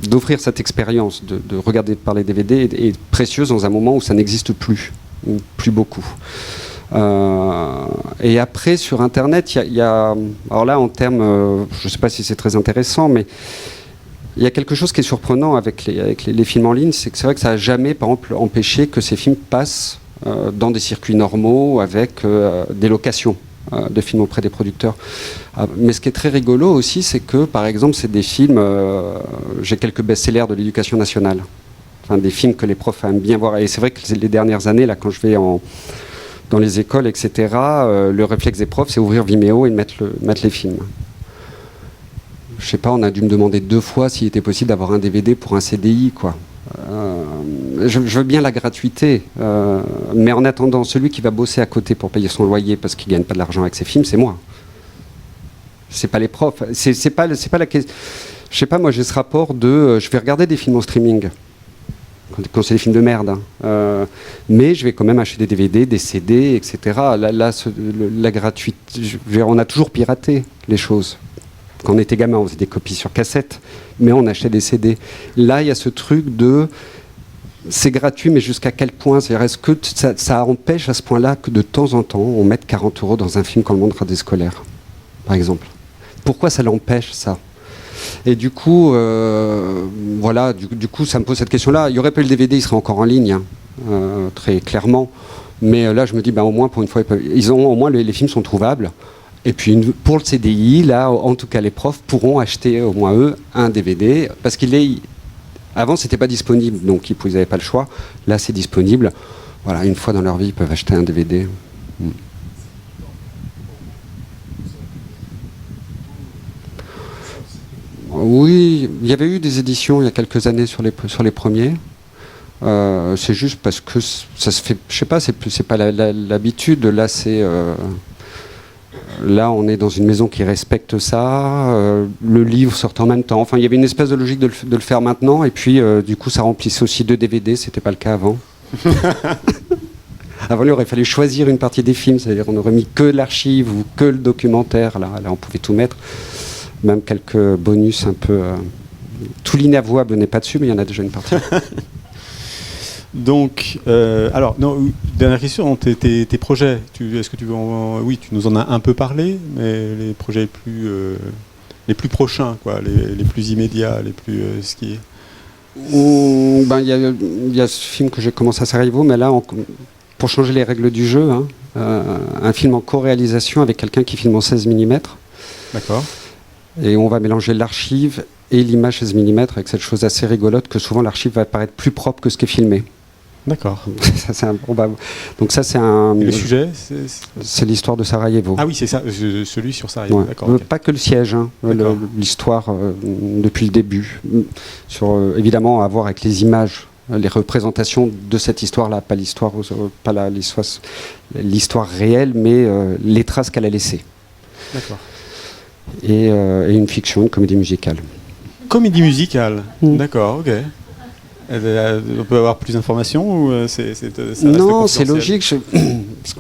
d'offrir cette expérience, de regarder par les DVD est précieuse dans un moment où ça n'existe plus, ou plus beaucoup. Et après, sur Internet, il y a alors là, en termes, je ne sais pas si c'est très intéressant, mais il y a quelque chose qui est surprenant avec les films en ligne, c'est que c'est vrai que ça n'a jamais, par exemple, empêché que ces films passent dans des circuits normaux avec des locations de films auprès des producteurs. Mais ce qui est très rigolo aussi, c'est que, par exemple, c'est des films... j'ai quelques best-sellers de l'Éducation nationale. Enfin, des films que les profs aiment bien voir. Et c'est vrai que les dernières années, là, quand je vais dans les écoles, etc., le réflexe des profs, c'est ouvrir Vimeo et de mettre les films. Je sais pas, on a dû me demander 2 fois s'il était possible d'avoir un DVD pour un CDI, quoi. Je veux bien la gratuité, mais en attendant, celui qui va bosser à côté pour payer son loyer parce qu'il gagne pas de l'argent avec ses films, c'est moi. C'est pas les profs. C'est pas la question. Je sais pas, moi j'ai ce rapport de, je vais regarder des films en streaming quand c'est des films de merde, hein. Mais je vais quand même acheter des DVD, des CD, etc. La gratuité, on a toujours piraté les choses. Quand on était gamin, on faisait des copies sur cassette, mais on achetait des CD. Là, il y a ce truc de... C'est gratuit, mais jusqu'à quel point? C'est-à-dire, est-ce que ça empêche à ce point-là que de temps en temps, on mette 40 € dans un film quand le monde sera des scolaires, par exemple? Pourquoi ça l'empêche, ça? Et du coup, voilà, du coup, ça me pose cette question-là. Il n'y aurait pas eu le DVD, il serait encore en ligne, hein, très clairement. Mais là, je me dis, au moins, pour une fois, au moins, les films sont trouvables. Et puis, pour le CDI, là, en tout cas, les profs pourront acheter, au moins eux, un DVD. Parce avant, c'était pas disponible, donc ils n'avaient pas le choix. Là, c'est disponible. Voilà, une fois dans leur vie, ils peuvent acheter un DVD. Oui, il y avait eu des éditions il y a quelques années sur les premiers. C'est juste parce que ça se fait, je sais pas, c'est pas l'habitude. Là, là, on est dans une maison qui respecte ça. Le livre sort en même temps. Enfin, il y avait une espèce de logique de le faire maintenant. Et puis, du coup, ça remplissait aussi 2 DVD. C'était pas le cas avant. Avant, il aurait fallu choisir une partie des films. C'est-à-dire, on aurait mis que l'archive ou que le documentaire. Là, on pouvait tout mettre. Même quelques bonus un peu... Tout l'inavouable n'est pas dessus, mais il y en a déjà une partie. Donc, alors, non, dernière question, tes projets, est-ce que tu veux oui, tu nous en as un peu parlé, mais les projets les plus prochains, quoi, les plus immédiats, les plus ce qui est... Il y a ce film que j'ai commencé à Sarajevo, mais là, pour changer les règles du jeu, hein, un film en co-réalisation avec quelqu'un qui filme en 16 mm. D'accord. Et on va mélanger l'archive et l'image 16 mm avec cette chose assez rigolote que souvent l'archive va paraître plus propre que ce qui est filmé. D'accord. Donc ça, c'est un... Et le sujet, c'est l'histoire de Sarajevo. Ah oui, c'est ça, celui sur Sarajevo. Ouais. D'accord. Okay. Pas que le siège, hein, l'histoire depuis le début. Évidemment, à voir avec les images, les représentations de cette histoire-là, pas l'histoire réelle, mais les traces qu'elle a laissées. D'accord. Et une fiction, une comédie musicale. Comédie musicale, d'accord, ok. On peut avoir plus d'informations ou Non, c'est logique. Parce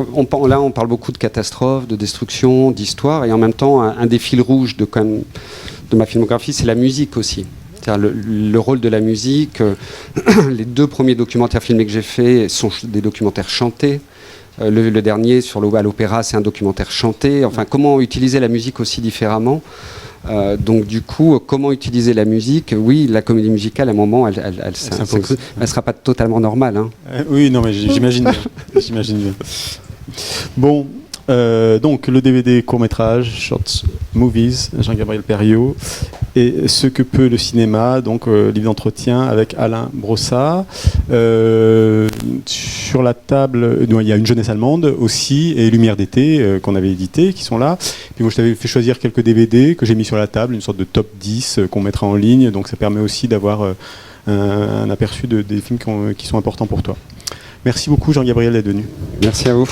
là, on parle beaucoup de catastrophes, de destruction, d'histoire, et en même temps, un des fils rouges de ma filmographie, c'est la musique aussi. C'est-à-dire le rôle de la musique. Les 2 premiers documentaires filmés que j'ai faits sont des documentaires chantés. Le dernier sur l'opéra, c'est un documentaire chanté. Enfin, comment utiliser la musique aussi différemment. Donc du coup, comment utiliser la musique? Oui, la comédie musicale, à un moment, elle sera pas totalement normale. Hein. Oui, non, mais j'imagine bien. J'imagine bien. Bon, donc le DVD court-métrage, Short Movies, Jean-Gabriel Perriot, et Ce que peut le cinéma, donc livre d'entretien avec Alain Brossard. Sur la table, il y a Une jeunesse allemande aussi, et Lumière d'été, qu'on avait édité, qui sont là. Puis moi, je t'avais fait choisir quelques DVD que j'ai mis sur la table, une sorte de top 10 qu'on mettra en ligne, donc ça permet aussi d'avoir un aperçu des films qui sont importants pour toi. Merci beaucoup Jean-Gabriel d'être venu. Merci à vous.